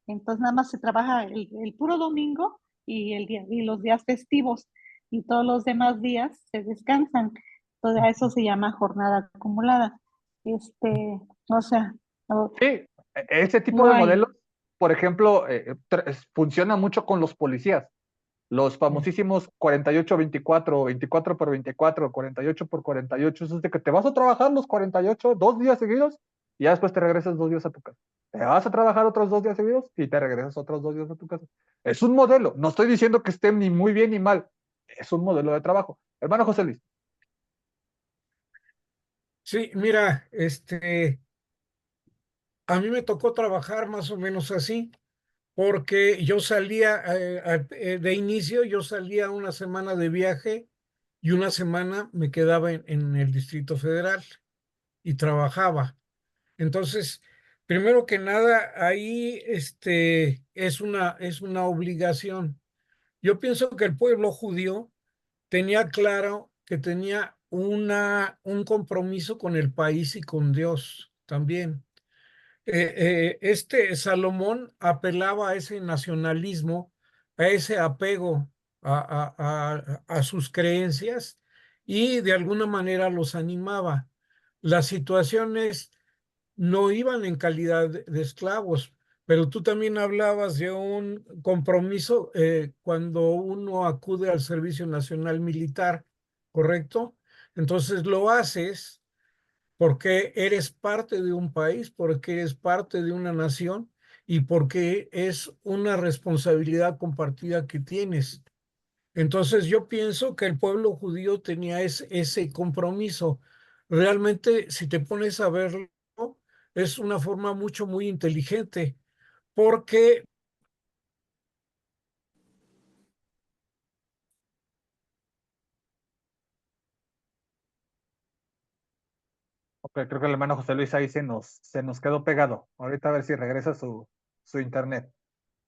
[SPEAKER 9] Entonces nada más se trabaja el puro domingo y los días festivos y todos los demás días se descansan. Entonces a eso se llama jornada acumulada. O sea, no,
[SPEAKER 1] Sí, ese tipo
[SPEAKER 9] no
[SPEAKER 1] de
[SPEAKER 9] hay.
[SPEAKER 1] modelos, por ejemplo, funciona mucho con los policías. Los famosísimos 48-24, 24 por 24, 48 por 48, eso es de que te vas a trabajar los 48, 2 días seguidos, y ya después te regresas 2 días a tu casa. Te vas a trabajar otros 2 días seguidos y te regresas otros 2 días a tu casa. Es un modelo, no estoy diciendo que esté ni muy bien ni mal, es un modelo de trabajo. Hermano José Luis.
[SPEAKER 5] Sí, mira, a mí me tocó trabajar más o menos así, porque yo salía, de inicio, yo salía una semana de viaje y una semana me quedaba en el Distrito Federal y trabajaba. Entonces, primero que nada, ahí es una obligación. Yo pienso que el pueblo judío tenía claro que tenía un compromiso con el país y con Dios también. Salomón apelaba a ese nacionalismo, a ese apego a sus creencias y de alguna manera los animaba. Las situaciones no iban en calidad de esclavos, pero tú también hablabas de un compromiso cuando uno acude al Servicio Nacional Militar, ¿correcto? Entonces lo haces porque eres parte de un país, porque eres parte de una nación y porque es una responsabilidad compartida que tienes. Entonces yo pienso que el pueblo judío tenía ese compromiso. Realmente, si te pones a verlo, es una forma muy inteligente, porque
[SPEAKER 1] Ok, creo que el hermano José Luis ahí se nos quedó pegado. Ahorita a ver si regresa su internet.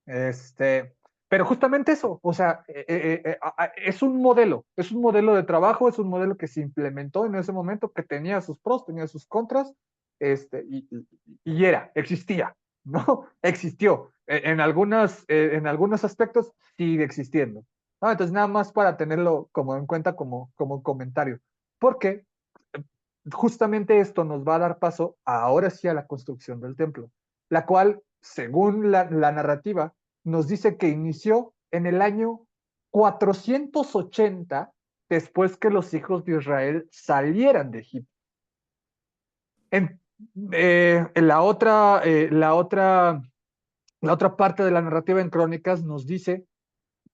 [SPEAKER 1] Este, pero justamente eso, o sea, es un modelo de trabajo, es un modelo que se implementó en ese momento, que tenía sus pros, tenía sus contras, existía, ¿no? Existió. En algunos aspectos sigue existiendo. ¿No? Entonces, nada más para tenerlo como en cuenta como comentario. Porque justamente esto nos va a dar paso ahora sí a la construcción del templo, la cual, según la narrativa, nos dice que inició en el año 480 después que los hijos de Israel salieran de Egipto. En, la otra parte de la narrativa en Crónicas nos dice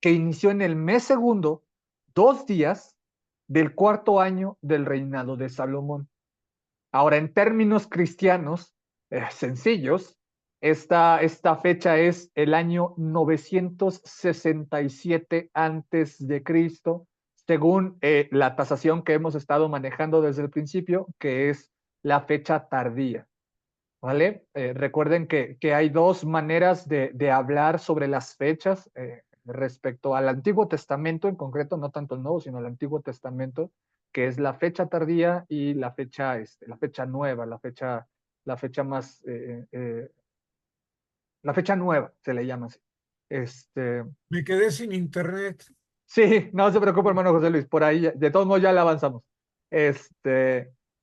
[SPEAKER 1] que inició en el mes segundo, 2 días del cuarto año del reinado de Salomón. Ahora, en términos cristianos sencillos, esta fecha es el año 967 antes de Cristo, según la tasación que hemos estado manejando desde el principio, que es la fecha tardía. ¿Vale? Recuerden que hay dos maneras de hablar sobre las fechas respecto al Antiguo Testamento en concreto, no tanto el Nuevo, sino el Antiguo Testamento, que es la fecha tardía y la fecha nueva, la fecha más, la fecha nueva, se le llama así.
[SPEAKER 5] me quedé sin internet.
[SPEAKER 1] Sí, no se preocupe, hermano José Luis, por ahí, de todos modos ya la avanzamos.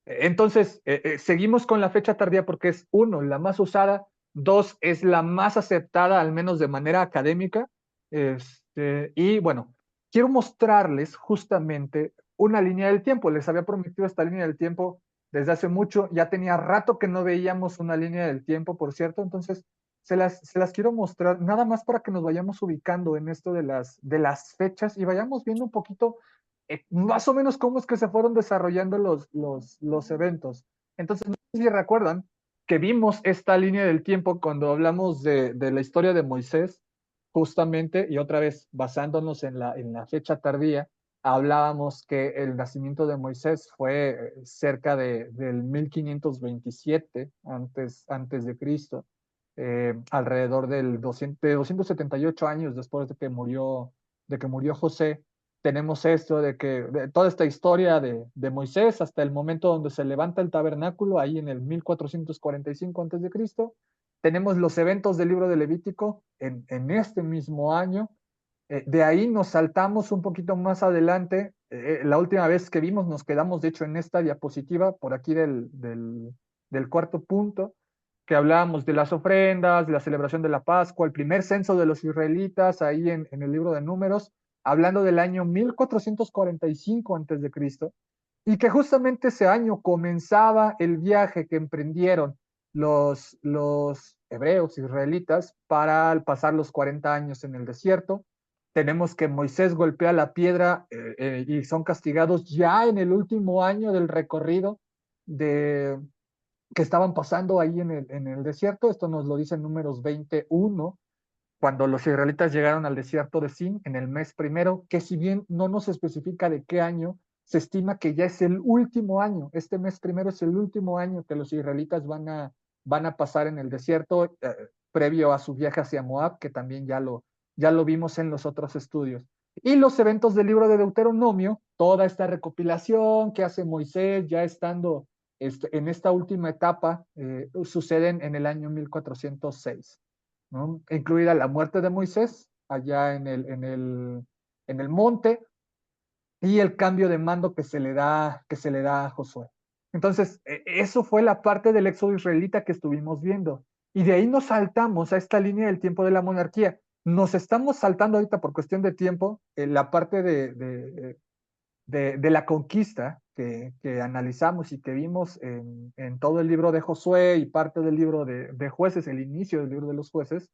[SPEAKER 1] Entonces, seguimos con la fecha tardía porque es, uno, la más usada, dos, es la más aceptada, al menos de manera académica. Y bueno, quiero mostrarles justamente una línea del tiempo. Les había prometido esta línea del tiempo desde hace mucho, ya tenía rato que no veíamos una línea del tiempo, por cierto, entonces se las quiero mostrar nada más para que nos vayamos ubicando en esto de las fechas y vayamos viendo un poquito más o menos cómo es que se fueron desarrollando los eventos. Entonces, no sé si recuerdan que vimos esta línea del tiempo cuando hablamos de la historia de Moisés, justamente, y otra vez basándonos en la fecha tardía, hablábamos que el nacimiento de Moisés fue cerca del 1527 antes de Cristo, alrededor de 278 años después de que murió José. tenemos esto de que de toda esta historia de Moisés hasta el momento donde se levanta el tabernáculo, ahí en el 1445 a.C. Tenemos los eventos del libro de Levítico en este mismo año. De ahí nos saltamos un poquito más adelante. La última vez que vimos, nos quedamos de hecho en esta diapositiva, por aquí del cuarto punto, que hablábamos de las ofrendas, de la celebración de la Pascua, el primer censo de los israelitas, ahí en el libro de Números, hablando del año 1445 a.C., y que justamente ese año comenzaba el viaje que emprendieron los hebreos israelitas para pasar los 40 años en el desierto. Tenemos que Moisés golpea la piedra y son castigados ya en el último año del recorrido que estaban pasando ahí en el desierto. Esto nos lo dice en Números 21, cuando los israelitas llegaron al desierto de Sin en el mes primero, que si bien no nos especifica de qué año, se estima que ya es el último año. Este mes primero es el último año que los israelitas van a pasar en el desierto, previo a su viaje hacia Moab, que también ya lo vimos en los otros estudios. Y los eventos del libro de Deuteronomio, toda esta recopilación que hace Moisés ya estando en esta última etapa, suceden en el año 1406, ¿no? Incluida la muerte de Moisés allá en el monte y el cambio de mando que se le da a Josué. Entonces, eso fue la parte del éxodo israelita que estuvimos viendo. Y de ahí nos saltamos a esta línea del tiempo de la monarquía. Nos estamos saltando ahorita por cuestión de tiempo la parte de la conquista que analizamos y que vimos en todo el libro de Josué y parte del libro de Jueces, el inicio del libro de los Jueces.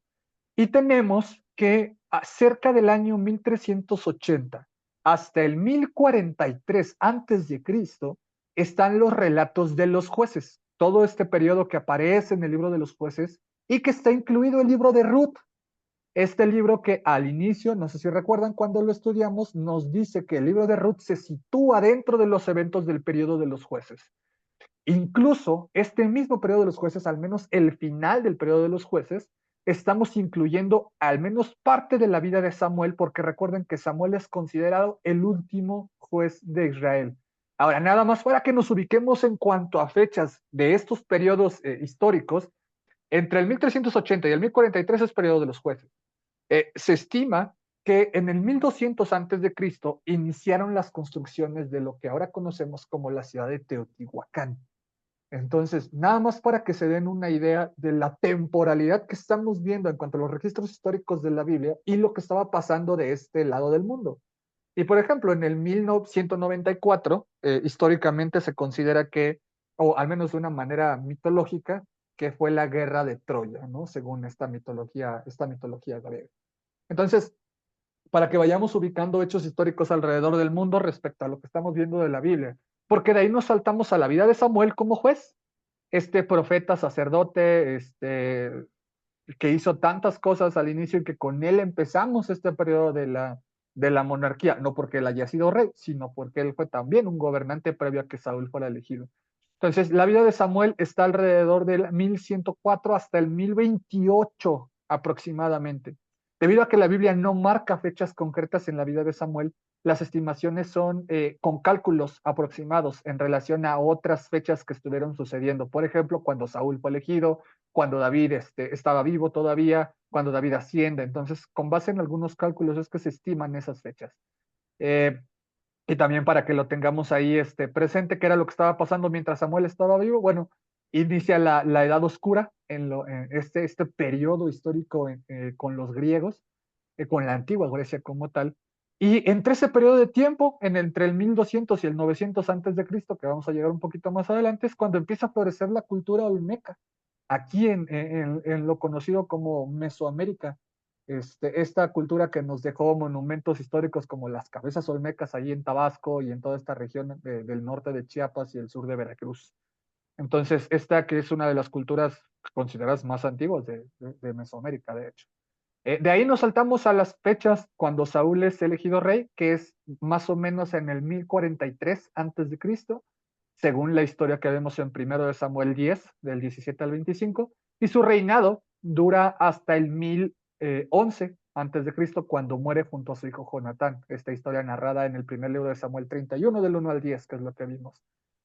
[SPEAKER 1] Y tenemos que cerca del año 1380 hasta el 1043 antes de Cristo están los relatos de los jueces, todo este periodo que aparece en el libro de los jueces y que está incluido el libro de Ruth. Este libro que al inicio, no sé si recuerdan cuando lo estudiamos, nos dice que el libro de Ruth se sitúa dentro de los eventos del periodo de los jueces. Incluso este mismo periodo de los jueces, al menos el final del periodo de los jueces, estamos incluyendo al menos parte de la vida de Samuel, porque recuerden que Samuel es considerado el último juez de Israel. Ahora, nada más para que nos ubiquemos en cuanto a fechas de estos periodos históricos, entre el 1380 y el 1043 es periodo de los jueces. Se estima que en el 1200 antes de Cristo iniciaron las construcciones de lo que ahora conocemos como la ciudad de Teotihuacán. Entonces, nada más para que se den una idea de la temporalidad que estamos viendo en cuanto a los registros históricos de la Biblia y lo que estaba pasando de este lado del mundo. Y por ejemplo, en el 1194, históricamente se considera que, o al menos de una manera mitológica, que fue la guerra de Troya, ¿no? Según esta mitología griega. Entonces, para que vayamos ubicando hechos históricos alrededor del mundo respecto a lo que estamos viendo de la Biblia, porque de ahí nos saltamos a la vida de Samuel como juez, este profeta, sacerdote, que hizo tantas cosas al inicio y que con él empezamos este periodo de la monarquía, no porque él haya sido rey, sino porque él fue también un gobernante previo a que Saúl fuera elegido. Entonces, la vida de Samuel está alrededor del 1104 hasta el 1028 aproximadamente. Debido a que la Biblia no marca fechas concretas en la vida de Samuel, las estimaciones son con cálculos aproximados en relación a otras fechas que estuvieron sucediendo. Por ejemplo, cuando Saúl fue elegido, cuando David estaba vivo todavía, cuando David asciende. Entonces, con base en algunos cálculos es que se estiman esas fechas. Y también para que lo tengamos ahí presente, que era lo que estaba pasando mientras Samuel estaba vivo. Bueno, inicia la Edad Oscura en este periodo histórico con los griegos, con la antigua Grecia como tal. Y entre ese periodo de tiempo, entre el 1200 y el 900 antes de Cristo, que vamos a llegar un poquito más adelante, es cuando empieza a florecer la cultura olmeca, aquí en lo conocido como Mesoamérica. Esta cultura que nos dejó monumentos históricos como las cabezas olmecas ahí en Tabasco y en toda esta región del norte de Chiapas y el sur de Veracruz. Entonces, esta que es una de las culturas consideradas más antiguas de Mesoamérica, de hecho. De ahí nos saltamos a las fechas cuando Saúl es elegido rey, que es más o menos en el 1043 antes de Cristo, según la historia que vemos en 1 Samuel 10, del 17 al 25, y su reinado dura hasta el 11 antes de Cristo, cuando muere junto a su hijo Jonatán. Esta historia narrada en el primer libro de Samuel 31, del 1 al 10, que es lo que vimos.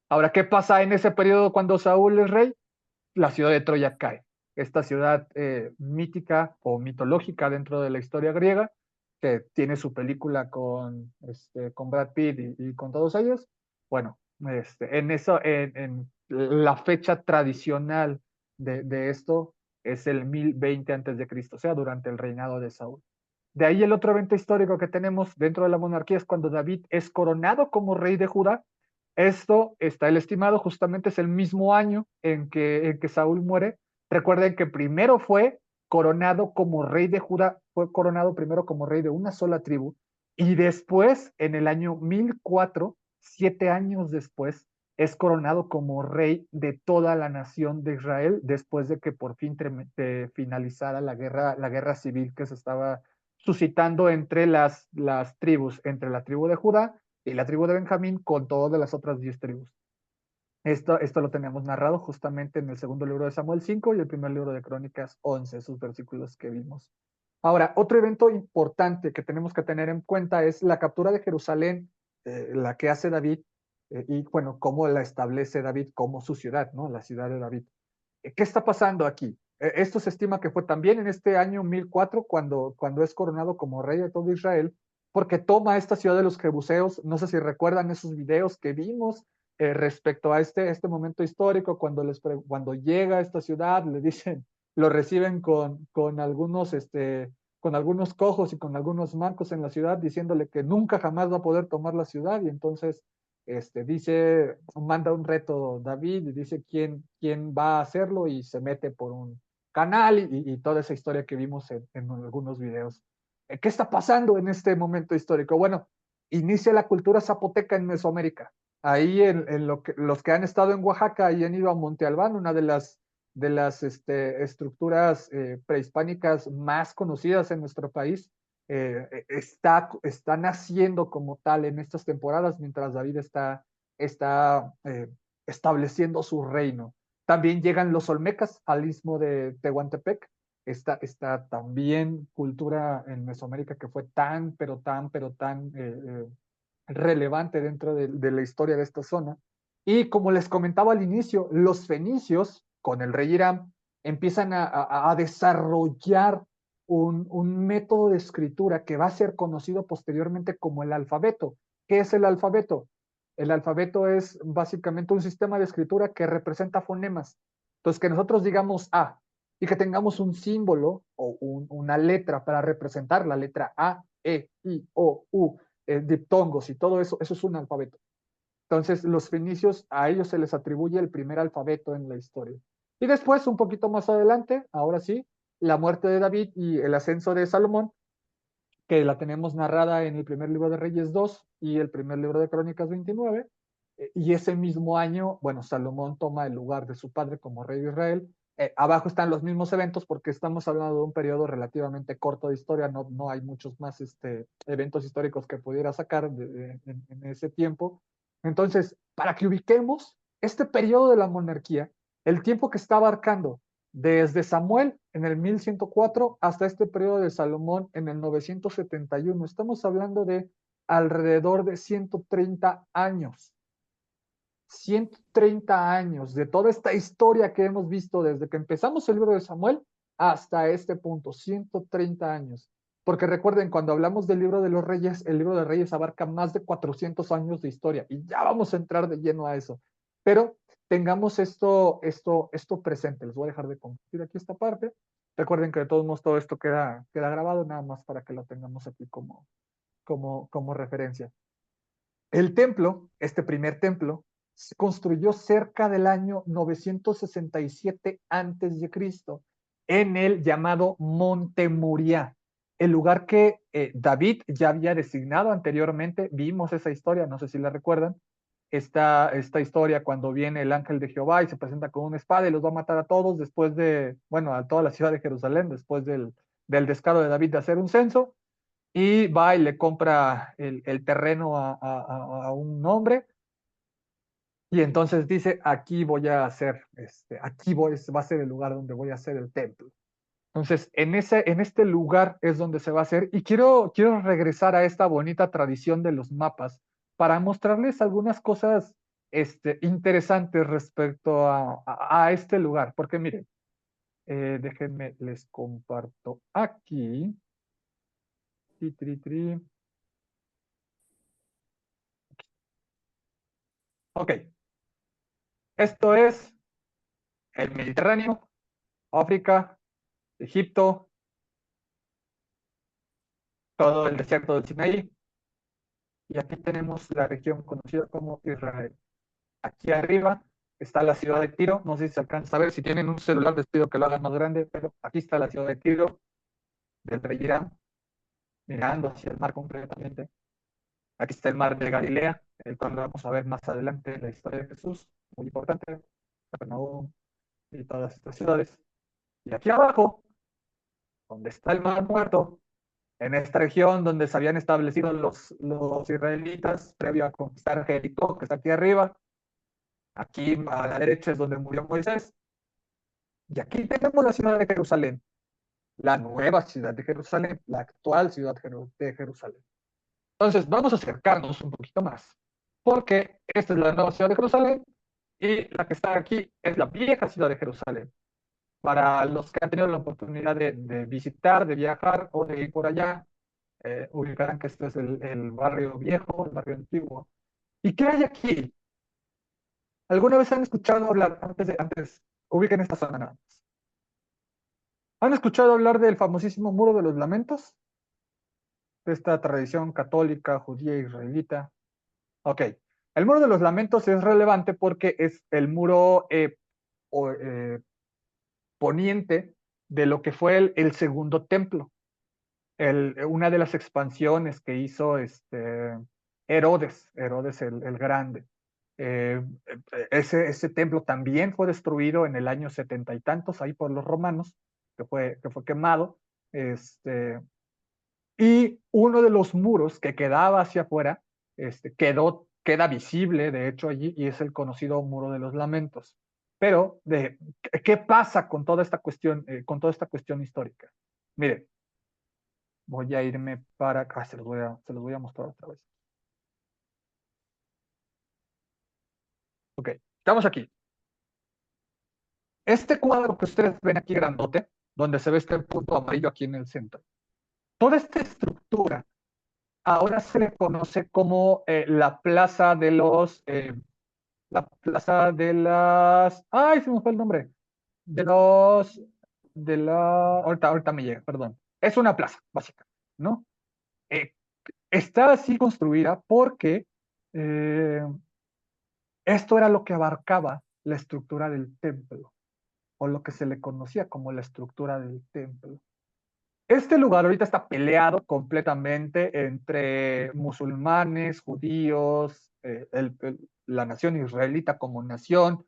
[SPEAKER 1] Ahora, ¿qué pasa en ese periodo cuando Saúl es rey? La ciudad de Troya cae. Esta ciudad mítica o mitológica dentro de la historia griega, que tiene su película con Brad Pitt y con todos ellos. Bueno, en la fecha tradicional de esto es el 1020 antes de Cristo, o sea, durante el reinado de Saúl. De ahí el otro evento histórico que tenemos dentro de la monarquía es cuando David es coronado como rey de Judá. Esto está el estimado, justamente es el mismo año en que Saúl muere. Recuerden que primero fue coronado como rey de Judá, fue coronado primero como rey de una sola tribu, y después, en el año 1004, 7 años después, es coronado como rey de toda la nación de Israel, después de que por fin finalizara la guerra civil que se estaba suscitando entre las tribus, entre la tribu de Judá y la tribu de Benjamín con todas las otras 10 tribus. Esto lo tenemos narrado justamente en el segundo libro de Samuel 5 y el primer libro de Crónicas 11, esos versículos que vimos. Ahora, otro evento importante que tenemos que tener en cuenta es la captura de Jerusalén, la que hace David, y bueno, cómo la establece David como su ciudad, ¿no? La ciudad de David. ¿Qué está pasando aquí? Esto se estima que fue también en este año 1004 cuando es coronado como rey de todo Israel, porque toma esta ciudad de los jebuseos. No sé si recuerdan esos videos que vimos respecto a este momento histórico, cuando llega a esta ciudad, le dicen, lo reciben con algunos cojos y con algunos mancos en la ciudad, diciéndole que nunca jamás va a poder tomar la ciudad, y entonces manda un reto David y dice quién va a hacerlo, y se mete por un canal y toda esa historia que vimos en algunos videos. ¿Qué está pasando en este momento histórico? Bueno, inicia la cultura zapoteca en Mesoamérica. Ahí los que han estado en Oaxaca y han ido a Monte Albán, una de las estructuras prehispánicas más conocidas en nuestro país, está naciendo como tal en estas temporadas mientras David está estableciendo su reino. También llegan los olmecas al istmo de Tehuantepec, esta también cultura en Mesoamérica que fue tan relevante dentro de la historia de esta zona. Y como les comentaba al inicio, los fenicios, con el rey Hiram, empiezan a desarrollar un método de escritura que va a ser conocido posteriormente como el alfabeto. ¿Qué es el alfabeto? El alfabeto es básicamente un sistema de escritura que representa fonemas. Entonces, que nosotros digamos A y que tengamos un símbolo o una letra para representar la letra A, E, I, O, U, diptongos y todo eso, eso es un alfabeto. Entonces, los fenicios, a ellos se les atribuye el primer alfabeto en la historia. Y después, un poquito más adelante, ahora sí, la muerte de David y el ascenso de Salomón, que la tenemos narrada en el primer libro de Reyes 2 y el primer libro de Crónicas 29. Y ese mismo año, bueno, Salomón toma el lugar de su padre como rey de Israel. Abajo están los mismos eventos porque estamos hablando de un periodo relativamente corto de historia, no hay muchos más eventos históricos que pudiera sacar en ese tiempo. Entonces, para que ubiquemos este periodo de la monarquía, el tiempo que está abarcando desde Samuel en el 1104 hasta este periodo de Salomón en el 971, estamos hablando de alrededor de 130 años. 130 años de toda esta historia que hemos visto desde que empezamos el libro de Samuel hasta este punto, 130 años. Porque recuerden, cuando hablamos del libro de los Reyes, el libro de Reyes abarca más de 400 años de historia y ya vamos a entrar de lleno a eso. Pero tengamos esto presente. Les voy a dejar de compartir aquí esta parte. Recuerden que de todos modos todo esto queda grabado, nada más para que lo tengamos aquí como referencia. El templo, este primer templo, se construyó cerca del año 967 a.C. en el llamado Monte Moriah, el lugar que David ya había designado anteriormente. Vimos esa historia, no sé si la recuerdan, esta historia cuando viene el ángel de Jehová y se presenta con una espada y los va a matar a todos después a toda la ciudad de Jerusalén, después del descaro de David de hacer un censo, y va y le compra el terreno a un hombre. Y entonces dice, aquí voy a hacer, va a ser el lugar donde voy a hacer el templo. Entonces, en este lugar es donde se va a hacer, y quiero regresar a esta bonita tradición de los mapas para mostrarles algunas cosas interesantes respecto a este lugar, porque miren, déjenme, les comparto aquí. Tri, tri, tri. Ok, esto es el Mediterráneo, África, Egipto, todo el desierto del Sinaí, y aquí tenemos la región conocida como Israel. Aquí arriba está la ciudad de Tiro, no sé si se alcanza a ver, si tienen un celular les pido que lo hagan más grande, pero aquí está la ciudad de Tiro, del rey Irán, mirando hacia el mar completamente. Aquí está el mar de Galilea, el cual lo vamos a ver más adelante en la historia de Jesús, muy importante, Capernaum y todas estas ciudades. Y aquí abajo, donde está el mar muerto, en esta región donde se habían establecido los israelitas previo a conquistar Jericó, que está aquí arriba, aquí a la derecha es donde murió Moisés, y aquí tenemos la ciudad de Jerusalén, la nueva ciudad de Jerusalén, la actual ciudad de Jerusalén. Entonces, vamos a acercarnos un poquito más, porque esta es la nueva ciudad de Jerusalén y la que está aquí es la vieja ciudad de Jerusalén. Para los que han tenido la oportunidad de visitar, de viajar o de ir por allá, ubicarán que este es el barrio viejo, el barrio antiguo. ¿Y qué hay aquí? ¿Alguna vez han escuchado hablar, ubiquen esta zona nada más? ¿Han escuchado hablar del famosísimo Muro de los Lamentos? De esta tradición católica, judía, israelita. Ok. El Muro de los Lamentos es relevante porque es el muro poniente de lo que fue el segundo templo. Una de las expansiones que hizo Herodes el Grande. Ese templo también fue destruido en el año 70 y tantos, ahí por los romanos, que fue quemado. Y uno de los muros que quedaba hacia afuera queda visible, de hecho, allí, y es el conocido Muro de los Lamentos. Pero, ¿qué pasa con toda esta cuestión, histórica? Miren, voy a irme para acá, se los voy a mostrar otra vez. Ok, estamos aquí. Este cuadro que ustedes ven aquí grandote, donde se ve este punto amarillo aquí en el centro, toda esta estructura ahora se le conoce como la plaza de ¡ay, se me fue el nombre! Ahorita me llega, perdón. Es una plaza, básica, ¿no? Está así construida porque esto era lo que abarcaba la estructura del templo, o lo que se le conocía como la estructura del templo. Este lugar ahorita está peleado completamente entre musulmanes, judíos, la nación israelita como nación,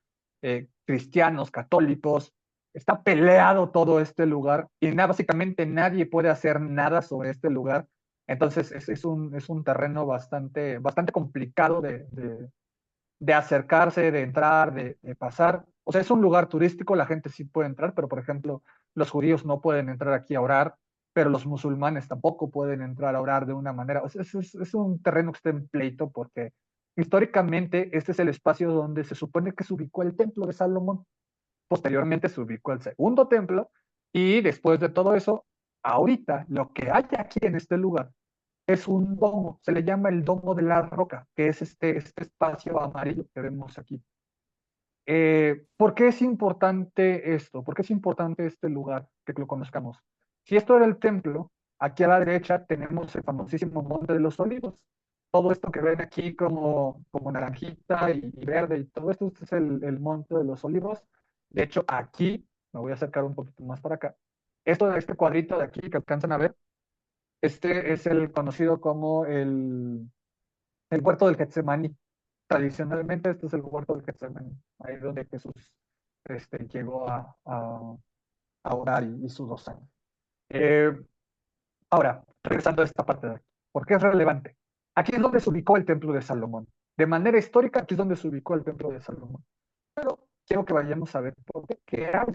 [SPEAKER 1] cristianos, católicos. Está peleado todo este lugar y básicamente nadie puede hacer nada sobre este lugar. Entonces es un terreno bastante complicado de acercarse, de entrar, de pasar. O sea, es un lugar turístico, la gente sí puede entrar, pero por ejemplo, los judíos no pueden entrar aquí a orar, pero los musulmanes tampoco pueden entrar a orar de una manera. O sea, es un terreno que está en pleito porque históricamente este es el espacio donde se supone que se ubicó el templo de Salomón. Posteriormente se ubicó el segundo templo y después de todo eso, ahorita lo que hay aquí en este lugar es un domo, se le llama el domo de la roca, que es este espacio amarillo que vemos aquí. ¿Por qué es importante esto? ¿Por qué es importante este lugar que lo conozcamos? Si esto era el templo, aquí a la derecha tenemos el famosísimo Monte de los Olivos. Todo esto que ven aquí como naranjita y verde y todo esto es el Monte de los Olivos. De hecho, aquí, me voy a acercar un poquito más para acá. Este cuadrito de aquí que alcanzan a ver, este es el conocido como el huerto del Getsemaní. Tradicionalmente este es el huerto del Getsemaní, ahí donde Jesús llegó a orar y hizo 2 años. Ahora, regresando a esta parte de aquí, ¿por qué es relevante? Aquí es donde se ubicó el templo de Salomón. De manera histórica, aquí es donde se ubicó el templo de Salomón. Pero quiero que vayamos a ver por qué hay.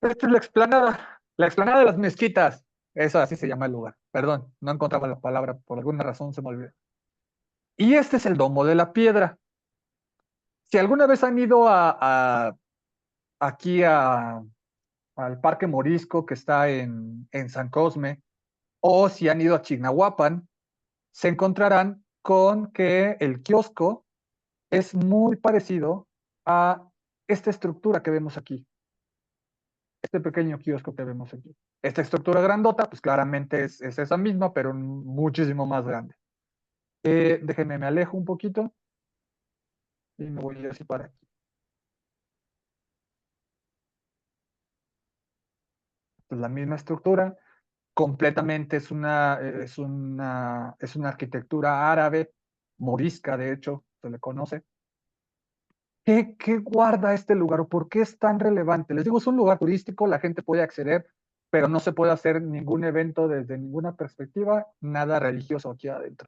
[SPEAKER 1] Esta es la explanada de las mezquitas. Eso así se llama el lugar. Perdón, no encontraba la palabra, por alguna razón se me olvidó. Y este es el Domo de la Piedra. Si alguna vez han ido aquí al Parque Morisco, que está en San Cosme, o si han ido a Chignahuapan, se encontrarán con que el kiosco es muy parecido a esta estructura que vemos aquí. Este pequeño kiosco que vemos aquí. Esta estructura grandota, pues claramente es esa misma, pero muchísimo más grande. Déjenme, me alejo un poquito y me voy así para aquí. Es la misma estructura, completamente es una arquitectura árabe, morisca, de hecho, se le conoce. ¿Qué guarda este lugar o por qué es tan relevante? Les digo, es un lugar turístico, la gente puede acceder, pero no se puede hacer ningún evento desde ninguna perspectiva, nada religioso aquí adentro.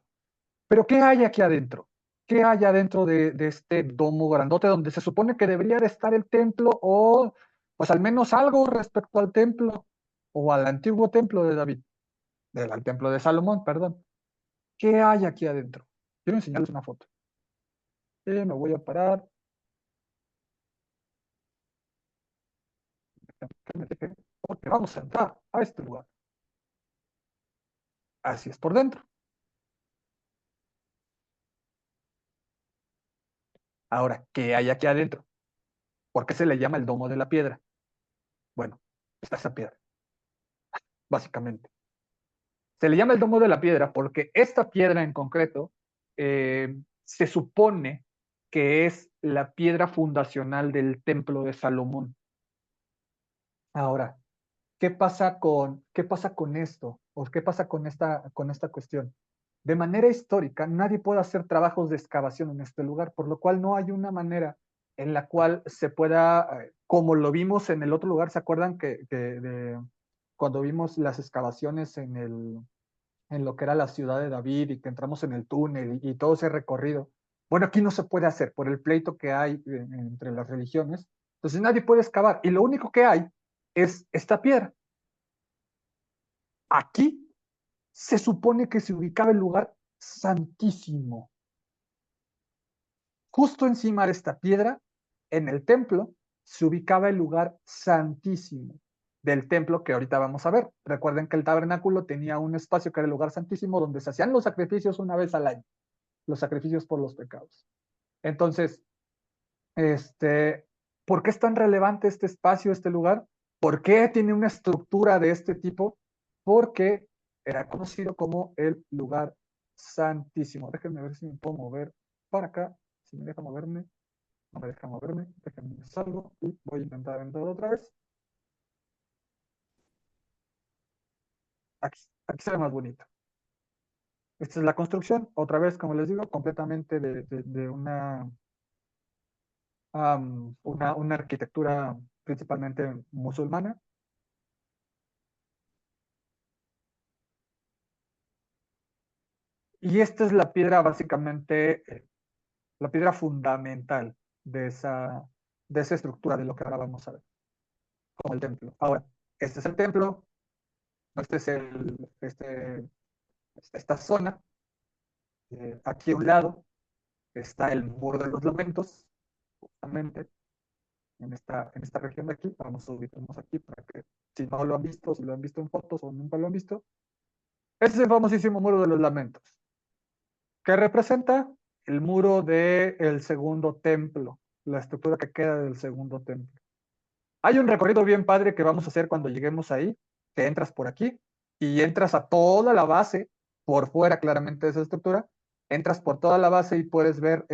[SPEAKER 1] Pero ¿qué hay aquí adentro? ¿Qué hay adentro de este domo grandote donde se supone que debería de estar el templo o pues al menos algo respecto al templo o al antiguo templo de David, al templo de Salomón, perdón? ¿Qué hay aquí adentro? Quiero enseñarles una foto. Me voy a parar. Porque vamos a entrar a este lugar. Así es por dentro. Ahora, ¿qué hay aquí adentro? ¿Por qué se le llama el domo de la piedra? Bueno, está esa piedra, básicamente. Se le llama el domo de la piedra porque esta piedra en concreto se supone que es la piedra fundacional del templo de Salomón. Ahora, ¿qué pasa con esto? ¿O qué pasa con esta cuestión? De manera histórica, nadie puede hacer trabajos de excavación en este lugar, por lo cual no hay una manera en la cual se pueda, como lo vimos en el otro lugar, ¿se acuerdan cuando vimos las excavaciones en lo que era la ciudad de David y que entramos en el túnel y todo ese recorrido? Bueno, aquí no se puede hacer por el pleito que hay entre las religiones. Entonces nadie puede excavar y lo único que hay es esta piedra. Aquí se supone que se ubicaba el lugar santísimo. Justo encima de esta piedra, en el templo, se ubicaba el lugar santísimo del templo que ahorita vamos a ver. Recuerden que el tabernáculo tenía un espacio que era el lugar santísimo donde se hacían los sacrificios una vez al año, los sacrificios por los pecados. Entonces, ¿por qué es tan relevante este espacio, este lugar? ¿Por qué tiene una estructura de este tipo? Porque era conocido como el lugar santísimo. Déjenme ver si me puedo mover para acá. Si me deja moverme, no me deja moverme. Déjenme salgo y voy a intentar entrar otra vez. Aquí se ve más bonito. Esta es la construcción, otra vez, como les digo, completamente de una arquitectura principalmente musulmana. Y esta es la piedra básicamente, la piedra fundamental de esa estructura de lo que ahora vamos a ver, como el templo. Ahora, este es el templo, este es esta zona. Aquí a un lado está el muro de los lamentos, justamente en esta región de aquí. Vamos a ubicarnos aquí para que si no lo han visto, si lo han visto en fotos o nunca lo han visto. Este es el famosísimo muro de los lamentos, que representa el muro del segundo templo, la estructura que queda del segundo templo. Hay un recorrido bien padre que vamos a hacer cuando lleguemos ahí, que entras por aquí y entras a toda la base, por fuera claramente de esa estructura, entras por toda la base y puedes ver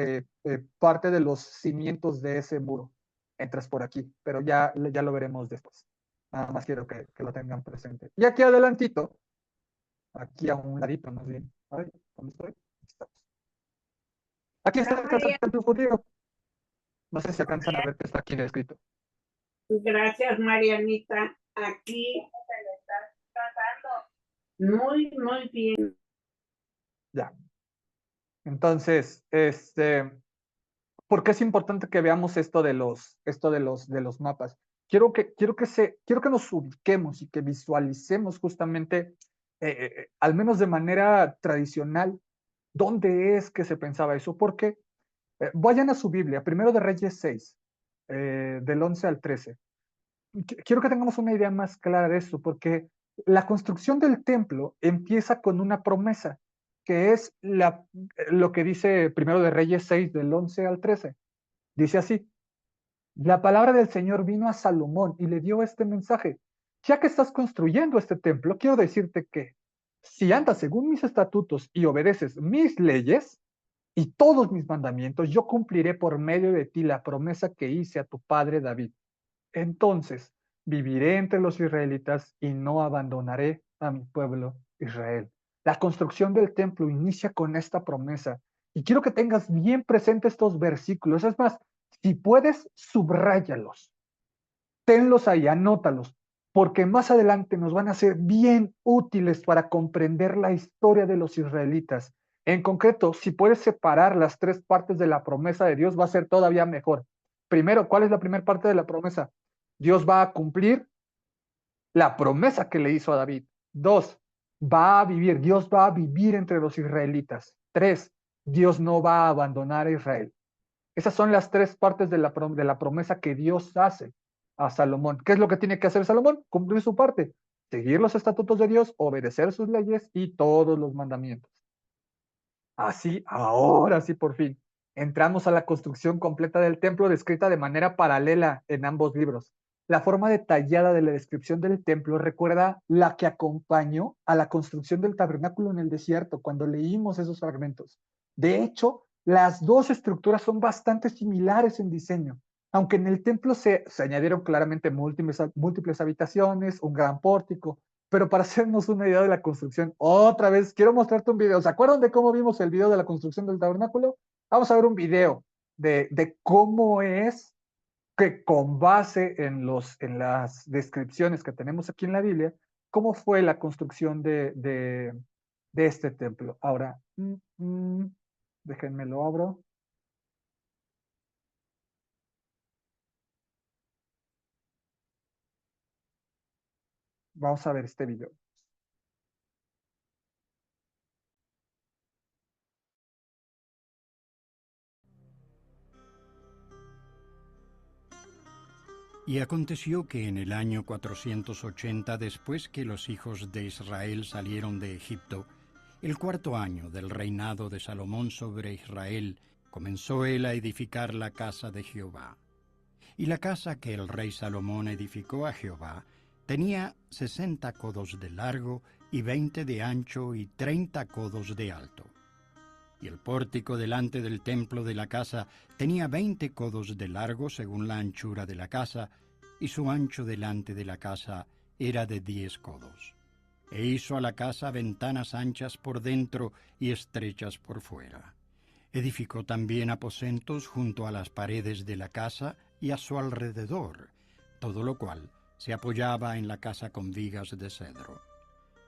[SPEAKER 1] parte de los cimientos de ese muro. Entras por aquí, pero ya lo veremos después. Nada más quiero que lo tengan presente. Y aquí adelantito, aquí a un ladito más bien. Ay, ¿dónde estoy? Aquí está el templo judío. No sé si alcanzan a ver que está aquí escrito.
[SPEAKER 2] Gracias, Marianita. Aquí se le está tratando muy, muy bien.
[SPEAKER 1] Ya. Entonces, ¿por qué es importante que veamos esto de los mapas? quiero que nos ubiquemos y que visualicemos justamente, al menos de manera tradicional, dónde es que se pensaba eso. Porque vayan a su Biblia, Primero de Reyes 6, del 11 al 13. Quiero que tengamos una idea más clara de esto, porque la construcción del templo empieza con una promesa, que es lo que dice Primero de Reyes 6, del 11 al 13. Dice así: la palabra del Señor vino a Salomón y le dio este mensaje: ya que estás construyendo este templo, quiero decirte que si andas según mis estatutos y obedeces mis leyes y todos mis mandamientos, yo cumpliré por medio de ti la promesa que hice a tu padre David. Entonces viviré entre los israelitas y no abandonaré a mi pueblo Israel. La construcción del templo inicia con esta promesa. Y quiero que tengas bien presente estos versículos. Es más, si puedes, subráyalos, tenlos ahí, anótalos, porque más adelante nos van a ser bien útiles para comprender la historia de los israelitas. En concreto, si puedes separar las tres partes de la promesa de Dios, va a ser todavía mejor. Primero, ¿cuál es la primera parte de la promesa? Dios va a cumplir la promesa que le hizo a David. 2, Dios va a vivir entre los israelitas. 3, Dios no va a abandonar a Israel. Esas son las tres partes de la promesa que Dios hace a Salomón. ¿Qué es lo que tiene que hacer Salomón? Cumplir su parte, seguir los estatutos de Dios, obedecer sus leyes y todos los mandamientos. Así, ahora sí, por fin, entramos a la construcción completa del templo, descrita de manera paralela en ambos libros. La forma detallada de la descripción del templo recuerda la que acompañó a la construcción del tabernáculo en el desierto, cuando leímos esos fragmentos. De hecho, las dos estructuras son bastante similares en diseño, aunque en el templo se añadieron claramente múltiples habitaciones, un gran pórtico. Pero para hacernos una idea de la construcción, otra vez quiero mostrarte un video. ¿Se acuerdan de cómo vimos el video de la construcción del tabernáculo? Vamos a ver un video de cómo es que, con base en las descripciones que tenemos aquí en la Biblia, cómo fue la construcción de este templo. Ahora, déjenme lo abro. Vamos a ver este video.
[SPEAKER 10] Y aconteció que en el año 480, después que los hijos de Israel salieron de Egipto, el cuarto año del reinado de Salomón sobre Israel, comenzó él a edificar la casa de Jehová. Y la casa que el rey Salomón edificó a Jehová tenía 60 codos de largo y 20 de ancho y 30 codos de alto. Y el pórtico delante del templo de la casa tenía 20 codos de largo según la anchura de la casa, y su ancho delante de la casa era de 10 codos. E hizo a la casa ventanas anchas por dentro y estrechas por fuera. Edificó también aposentos junto a las paredes de la casa y a su alrededor, todo lo cual se apoyaba en la casa con vigas de cedro.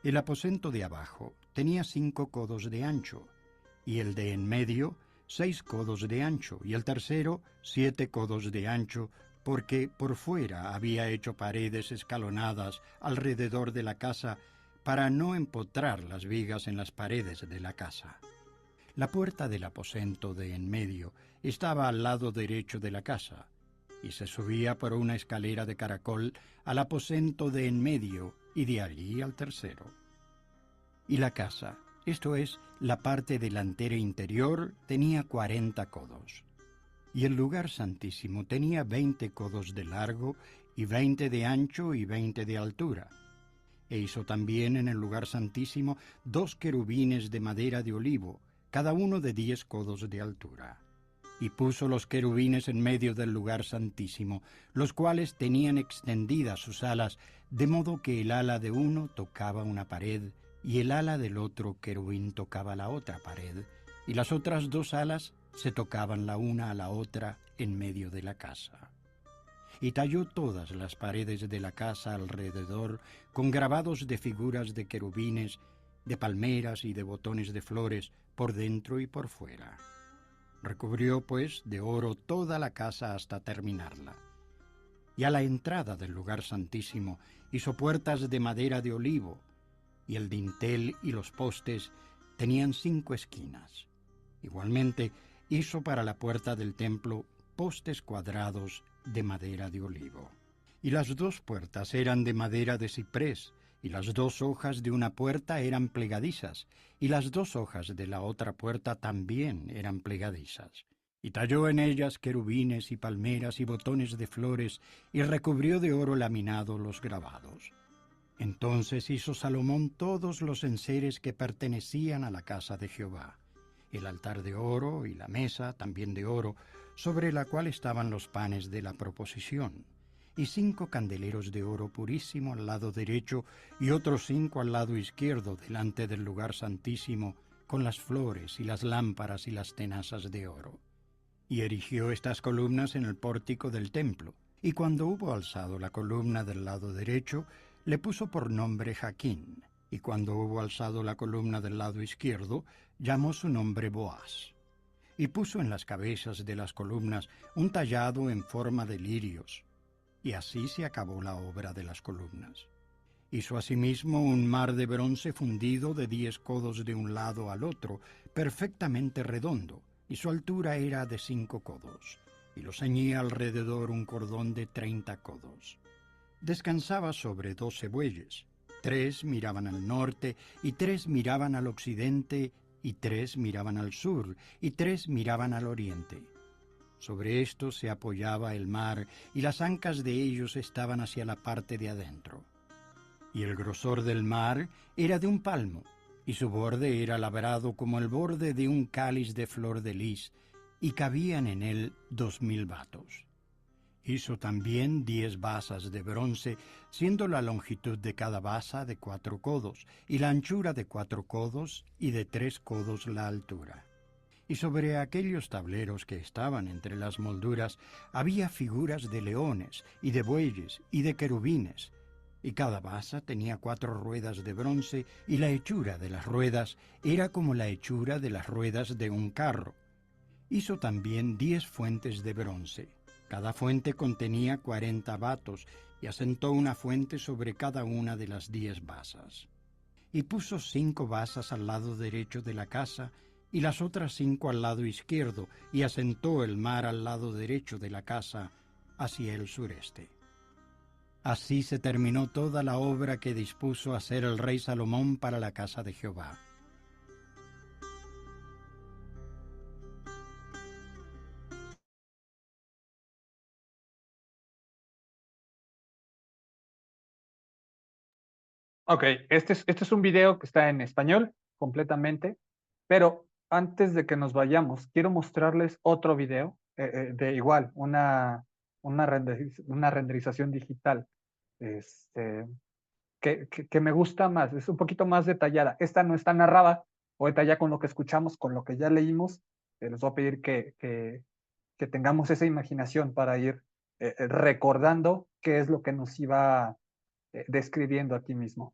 [SPEAKER 10] El aposento de abajo tenía 5 codos de ancho, y el de en medio 6 codos de ancho, y el tercero 7 codos de ancho, porque por fuera había hecho paredes escalonadas alrededor de la casa para no empotrar las vigas en las paredes de la casa. La puerta del aposento de en medio estaba al lado derecho de la casa, y se subía por una escalera de caracol al aposento de en medio, y de allí al tercero. Y la casa, esto es, la parte delantera interior, tenía 40 codos. Y el lugar santísimo tenía 20 codos de largo, y 20 de ancho, y 20 de altura. E hizo también en el lugar santísimo 2 querubines de madera de olivo, cada uno de 10 codos de altura. Y puso los querubines en medio del lugar santísimo, los cuales tenían extendidas sus alas, de modo que el ala de uno tocaba una pared, y el ala del otro querubín tocaba la otra pared, y las otras 2 alas se tocaban la una a la otra en medio de la casa. Y talló todas las paredes de la casa alrededor con grabados de figuras de querubines, de palmeras y de botones de flores por dentro y por fuera. Recubrió, pues, de oro toda la casa hasta terminarla. y a la entrada del lugar santísimo hizo puertas de madera de olivo, y el dintel y los postes tenían 5 esquinas. Igualmente hizo para la puerta del templo postes cuadrados de madera de olivo. Y las 2 puertas eran de madera de ciprés, y las 2 hojas de una puerta eran plegadizas, y las 2 hojas de la otra puerta también eran plegadizas. Y talló en ellas querubines y palmeras y botones de flores, y recubrió de oro laminado los grabados. Entonces hizo Salomón todos los enseres que pertenecían a la casa de Jehová, el altar de oro y la mesa también de oro, sobre la cual estaban los panes de la proposición, y 5 candeleros de oro purísimo al lado derecho, y otros 5 al lado izquierdo delante del lugar santísimo, con las flores y las lámparas y las tenazas de oro. Y erigió estas columnas en el pórtico del templo, y cuando hubo alzado la columna del lado derecho, le puso por nombre Jaquín, y cuando hubo alzado la columna del lado izquierdo, llamó su nombre Boaz. Y puso en las cabezas de las columnas un tallado en forma de lirios, y así se acabó la obra de las columnas. Hizo asimismo un mar de bronce fundido de 10 codos de un lado al otro, perfectamente redondo, y su altura era de 5 codos, y lo ceñía alrededor un cordón de 30 codos. Descansaba sobre 12 bueyes, 3 miraban al norte, y 3 miraban al occidente, y 3 miraban al sur, y 3 miraban al oriente. Sobre esto se apoyaba el mar, y las ancas de ellos estaban hacia la parte de adentro. Y el grosor del mar era de un palmo, y su borde era labrado como el borde de un cáliz de flor de lis, y cabían en él 2000 batos. Hizo también 10 basas de bronce, siendo la longitud de cada basa de 4 codos, y la anchura de 4 codos, y de 3 codos la altura. Y sobre aquellos tableros que estaban entre las molduras había figuras de leones, y de bueyes, y de querubines, y cada basa tenía 4 ruedas de bronce, y la hechura de las ruedas era como la hechura de las ruedas de un carro. Hizo también 10 fuentes de bronce. Cada fuente contenía 40 batos, y asentó una fuente sobre cada una de las 10 basas. Y puso 5 basas al lado derecho de la casa, y las otras 5 al lado izquierdo, y asentó el mar al lado derecho de la casa, hacia el sureste. Así se terminó toda la obra que dispuso hacer el rey Salomón para la casa de Jehová.
[SPEAKER 1] Ok, este es un video que está en español completamente, pero antes de que nos vayamos, quiero mostrarles otro video de igual, una renderización digital este, que me gusta más, es un poquito más detallada. Esta no está narrada, ahorita ya con lo que escuchamos, con lo que ya leímos, les voy a pedir que tengamos esa imaginación para ir recordando qué es lo que nos iba describiendo aquí mismo.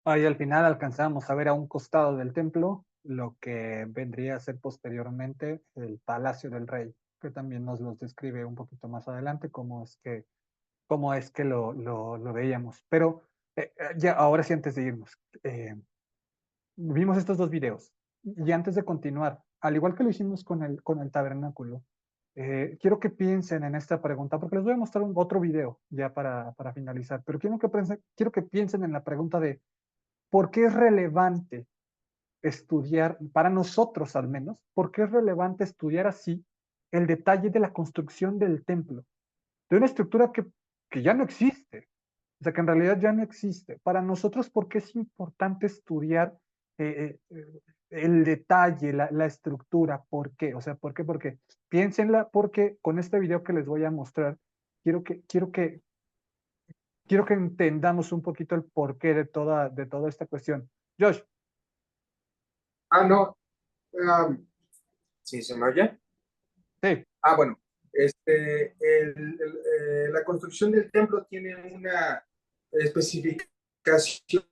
[SPEAKER 1] Ahí al final alcanzamos a ver a un costado del templo lo que vendría a ser posteriormente el Palacio del Rey, que también nos los describe un poquito más adelante cómo es que lo veíamos. Pero ya, ahora sí, antes de irnos, vimos estos dos videos. Y antes de continuar, al igual que lo hicimos con el tabernáculo, quiero que piensen en esta pregunta, porque les voy a mostrar otro video ya para finalizar, pero quiero que piensen en la pregunta de ¿por qué es relevante estudiar, para nosotros al menos, por qué es relevante estudiar así el detalle de la construcción del templo, de una estructura que ya no existe, o sea, que en realidad ya no existe? Para nosotros, ¿por qué es importante estudiar el detalle, la estructura? ¿Por qué? O sea, ¿por qué? Porque piénsenla, porque con este video que les voy a mostrar, quiero que entendamos un poquito el porqué de toda esta cuestión. Josh.
[SPEAKER 8] No. ¿Sí se me oye?
[SPEAKER 1] Sí.
[SPEAKER 8] Bueno. La construcción del templo tiene una especificación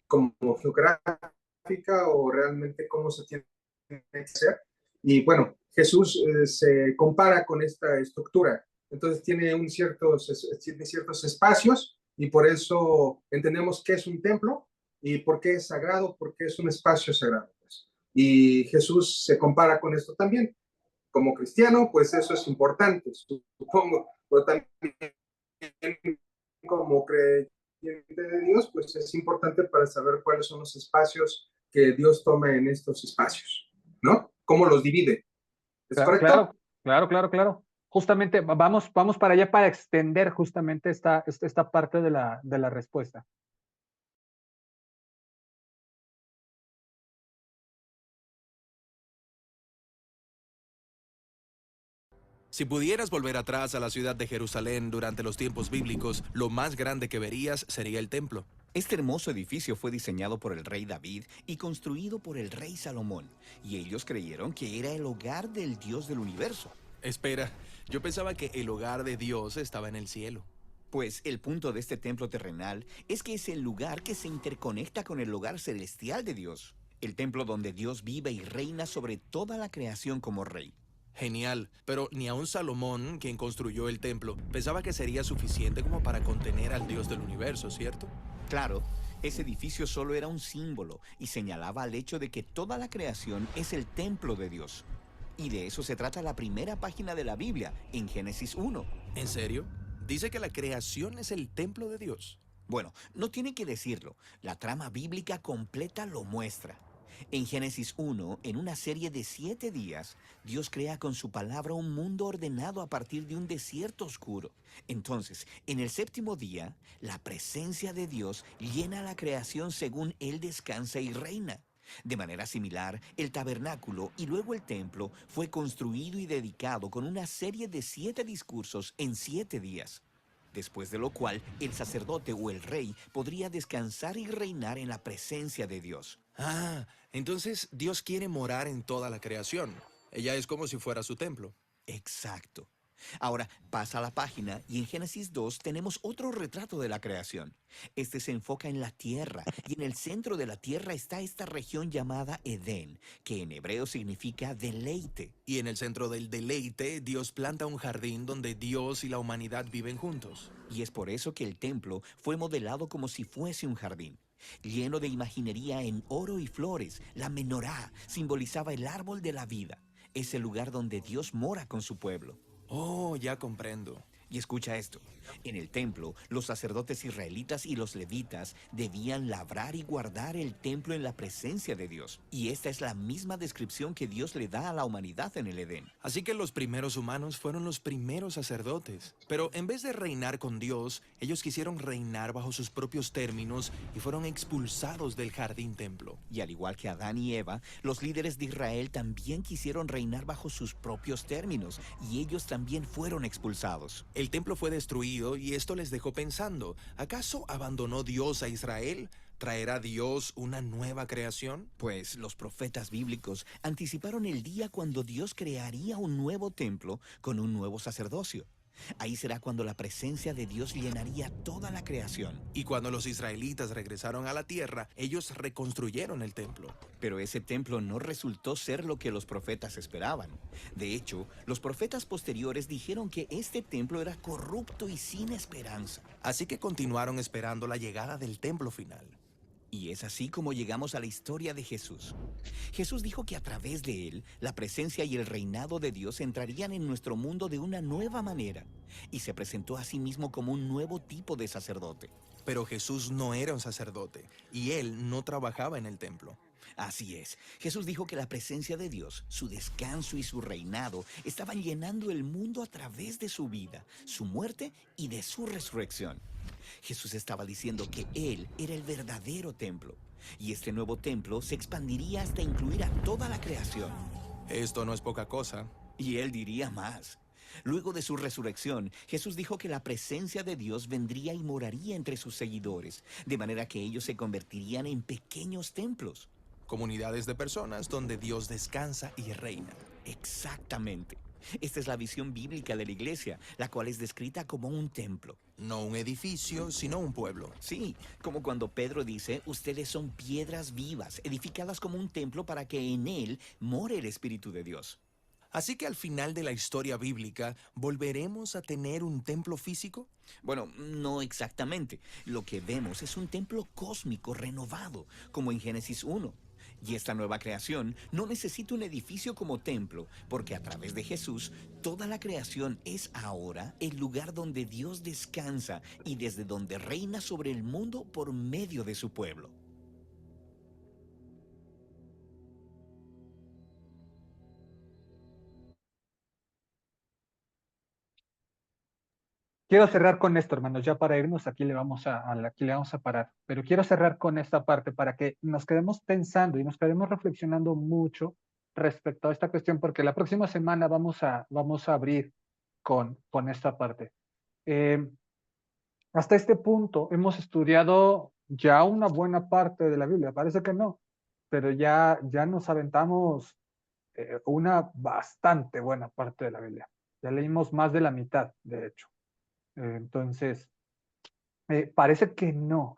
[SPEAKER 8] como geográfica o realmente cómo se tiene que hacer. Y bueno, Jesús se compara con esta estructura. Entonces tiene ciertos espacios y por eso entendemos qué es un templo y por qué es sagrado, porque es un espacio sagrado. Pues. Y Jesús se compara con esto también. Como cristiano, pues eso es importante, supongo, pero también como creyente de Dios, pues es importante para saber cuáles son los espacios que Dios toma en estos espacios, ¿no? ¿Cómo los divide? ¿Es correcto?
[SPEAKER 1] Claro. Justamente vamos para allá para extender justamente esta parte de la respuesta.
[SPEAKER 11] Si pudieras volver atrás a la ciudad de Jerusalén durante los tiempos bíblicos, lo más grande que verías sería el templo.
[SPEAKER 12] Este hermoso edificio fue diseñado por el rey David y construido por el rey Salomón, y ellos creyeron que era el hogar del Dios del universo.
[SPEAKER 11] Espera, yo pensaba que el hogar de Dios estaba en el cielo.
[SPEAKER 12] Pues el punto de este templo terrenal es que es el lugar que se interconecta con el hogar celestial de Dios, el templo donde Dios vive y reina sobre toda la creación como rey.
[SPEAKER 11] Genial, pero ni aun Salomón, quien construyó el templo, pensaba que sería suficiente como para contener al Dios del universo, ¿cierto?
[SPEAKER 12] Claro, ese edificio solo era un símbolo y señalaba al hecho de que toda la creación es el templo de Dios. Y de eso se trata la primera página de la Biblia, en Génesis 1.
[SPEAKER 11] ¿En serio? ¿Dice que la creación es el templo de Dios?
[SPEAKER 12] Bueno, no tiene que decirlo. La trama bíblica completa lo muestra. En Génesis 1, en una serie de 7 días, Dios crea con su palabra un mundo ordenado a partir de un desierto oscuro. Entonces, en el 7º día, la presencia de Dios llena la creación según Él descansa y reina. De manera similar, el tabernáculo y luego el templo fue construido y dedicado con una serie de 7 discursos en 7 días. Después de lo cual, el sacerdote o el rey podría descansar y reinar en la presencia de Dios.
[SPEAKER 11] Entonces Dios quiere morar en toda la creación. Ella es como si fuera su templo.
[SPEAKER 12] Exacto. Ahora, pasa a la página y en Génesis 2 tenemos otro retrato de la creación. Este se enfoca en la tierra y en el centro de la tierra está esta región llamada Edén, que en hebreo significa deleite.
[SPEAKER 11] Y en el centro del deleite, Dios planta un jardín donde Dios y la humanidad viven juntos.
[SPEAKER 12] Y es por eso que el templo fue modelado como si fuese un jardín. Lleno de imaginería en oro y flores, la menorá simbolizaba el árbol de la vida. Es el lugar donde Dios mora con su pueblo.
[SPEAKER 11] Oh, ya comprendo.
[SPEAKER 12] Y escucha esto. En el templo, los sacerdotes israelitas y los levitas debían labrar y guardar el templo en la presencia de Dios. Y esta es la misma descripción que Dios le da a la humanidad en el Edén.
[SPEAKER 11] Así que los primeros humanos fueron los primeros sacerdotes. Pero en vez de reinar con Dios, ellos quisieron reinar bajo sus propios términos y fueron expulsados del jardín templo.
[SPEAKER 12] Y al igual que Adán y Eva, los líderes de Israel también quisieron reinar bajo sus propios términos, y ellos también fueron expulsados.
[SPEAKER 11] El templo fue destruido y esto les dejó pensando, ¿acaso abandonó Dios a Israel? ¿Traerá Dios una nueva creación?
[SPEAKER 12] Pues los profetas bíblicos anticiparon el día cuando Dios crearía un nuevo templo con un nuevo sacerdocio. Ahí será cuando la presencia de Dios llenaría toda la creación.
[SPEAKER 11] Y cuando los israelitas regresaron a la tierra, ellos reconstruyeron el templo.
[SPEAKER 12] Pero ese templo no resultó ser lo que los profetas esperaban. De hecho, los profetas posteriores dijeron que este templo era corrupto y sin esperanza.
[SPEAKER 11] Así que continuaron esperando la llegada del templo final.
[SPEAKER 12] Y es así como llegamos a la historia de Jesús. Jesús dijo que a través de él, la presencia y el reinado de Dios entrarían en nuestro mundo de una nueva manera. Y se presentó a sí mismo como un nuevo tipo de sacerdote.
[SPEAKER 11] Pero Jesús no era un sacerdote, y él no trabajaba en el templo.
[SPEAKER 12] Así es. Jesús dijo que la presencia de Dios, su descanso y su reinado estaban llenando el mundo a través de su vida, su muerte y de su resurrección. Jesús estaba diciendo que Él era el verdadero templo, y este nuevo templo se expandiría hasta incluir a toda la creación.
[SPEAKER 11] Esto no es poca cosa.
[SPEAKER 12] Y Él diría más. Luego de su resurrección, Jesús dijo que la presencia de Dios vendría y moraría entre sus seguidores, de manera que ellos se convertirían en pequeños templos.
[SPEAKER 11] Comunidades de personas donde Dios descansa y reina.
[SPEAKER 12] Exactamente. Esta es la visión bíblica de la iglesia, la cual es descrita como un templo.
[SPEAKER 11] No un edificio, sino un pueblo.
[SPEAKER 12] Sí, como cuando Pedro dice, ustedes son piedras vivas, edificadas como un templo para que en él more el Espíritu de Dios.
[SPEAKER 11] Así que al final de la historia bíblica, ¿volveremos a tener un templo físico?
[SPEAKER 12] Bueno, no exactamente. Lo que vemos es un templo cósmico renovado, como en Génesis 1. Y esta nueva creación no necesita un edificio como templo, porque a través de Jesús, toda la creación es ahora el lugar donde Dios descansa y desde donde reina sobre el mundo por medio de su pueblo.
[SPEAKER 1] Quiero cerrar con esto, hermanos, ya para irnos, aquí aquí le vamos a parar, pero quiero cerrar con esta parte para que nos quedemos pensando y nos quedemos reflexionando mucho respecto a esta cuestión, porque la próxima semana vamos a abrir con esta parte. Hasta este punto hemos estudiado ya una buena parte de la Biblia, parece que no, pero ya nos aventamos una bastante buena parte de la Biblia. Ya leímos más de la mitad, de hecho. Entonces, parece que no,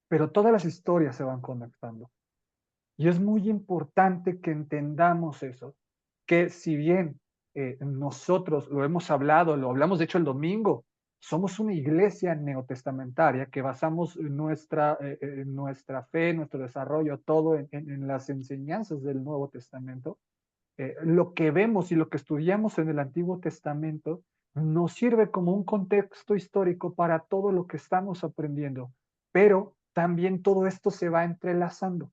[SPEAKER 1] pero todas las historias se van conectando. Y es muy importante que entendamos eso, que si bien nosotros lo hemos hablado, lo hablamos de hecho el domingo, somos una iglesia neotestamentaria que basamos nuestra fe, nuestro desarrollo, todo en las enseñanzas del Nuevo Testamento. Lo que vemos y lo que estudiamos en el Antiguo Testamento nos sirve como un contexto histórico para todo lo que estamos aprendiendo, pero también todo esto se va entrelazando.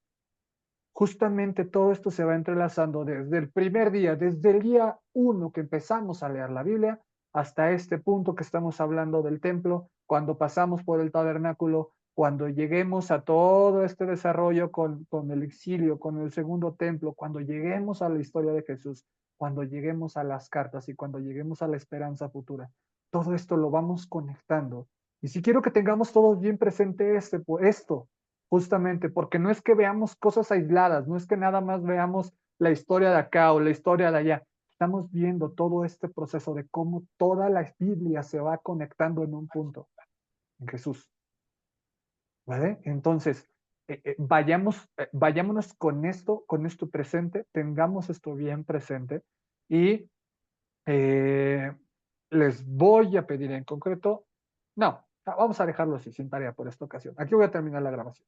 [SPEAKER 1] Justamente todo esto se va entrelazando desde el primer día, desde el día 1 que empezamos a leer la Biblia, hasta este punto que estamos hablando del templo, cuando pasamos por el tabernáculo, cuando lleguemos a todo este desarrollo con el exilio, con el segundo templo, cuando lleguemos a la historia de Jesús, cuando lleguemos a las cartas y cuando lleguemos a la esperanza futura. Todo esto lo vamos conectando. Y si quiero que tengamos todos bien presente esto, justamente, porque no es que veamos cosas aisladas, no es que nada más veamos la historia de acá o la historia de allá. Estamos viendo todo este proceso de cómo toda la Biblia se va conectando en un punto, en Jesús. ¿Vale? Entonces, vayámonos con esto presente, tengamos esto bien presente y les voy a pedir en concreto, no, vamos a dejarlo así, sin tarea por esta ocasión. Aquí voy a terminar la grabación.